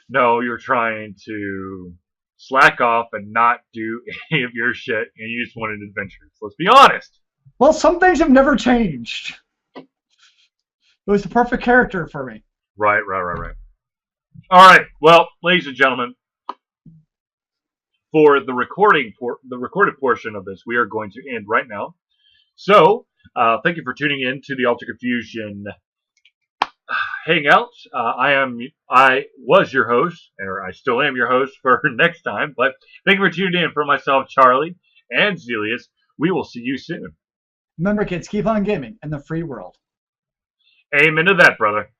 No, you're trying to slack off and not do any of your shit, and you just wanted adventures. Let's be honest. Well, some things have never changed. It was the perfect character for me. Right. All right. Well, ladies and gentlemen, for the recorded portion of this, we are going to end right now. So, thank you for tuning in to the Alter Confusion Hangout. I was your host, or I still am your host for next time. But thank you for tuning in. For myself, Charlie, and Zelius, we will see you soon. Remember, kids, keep on gaming in the free world. Amen to that, brother.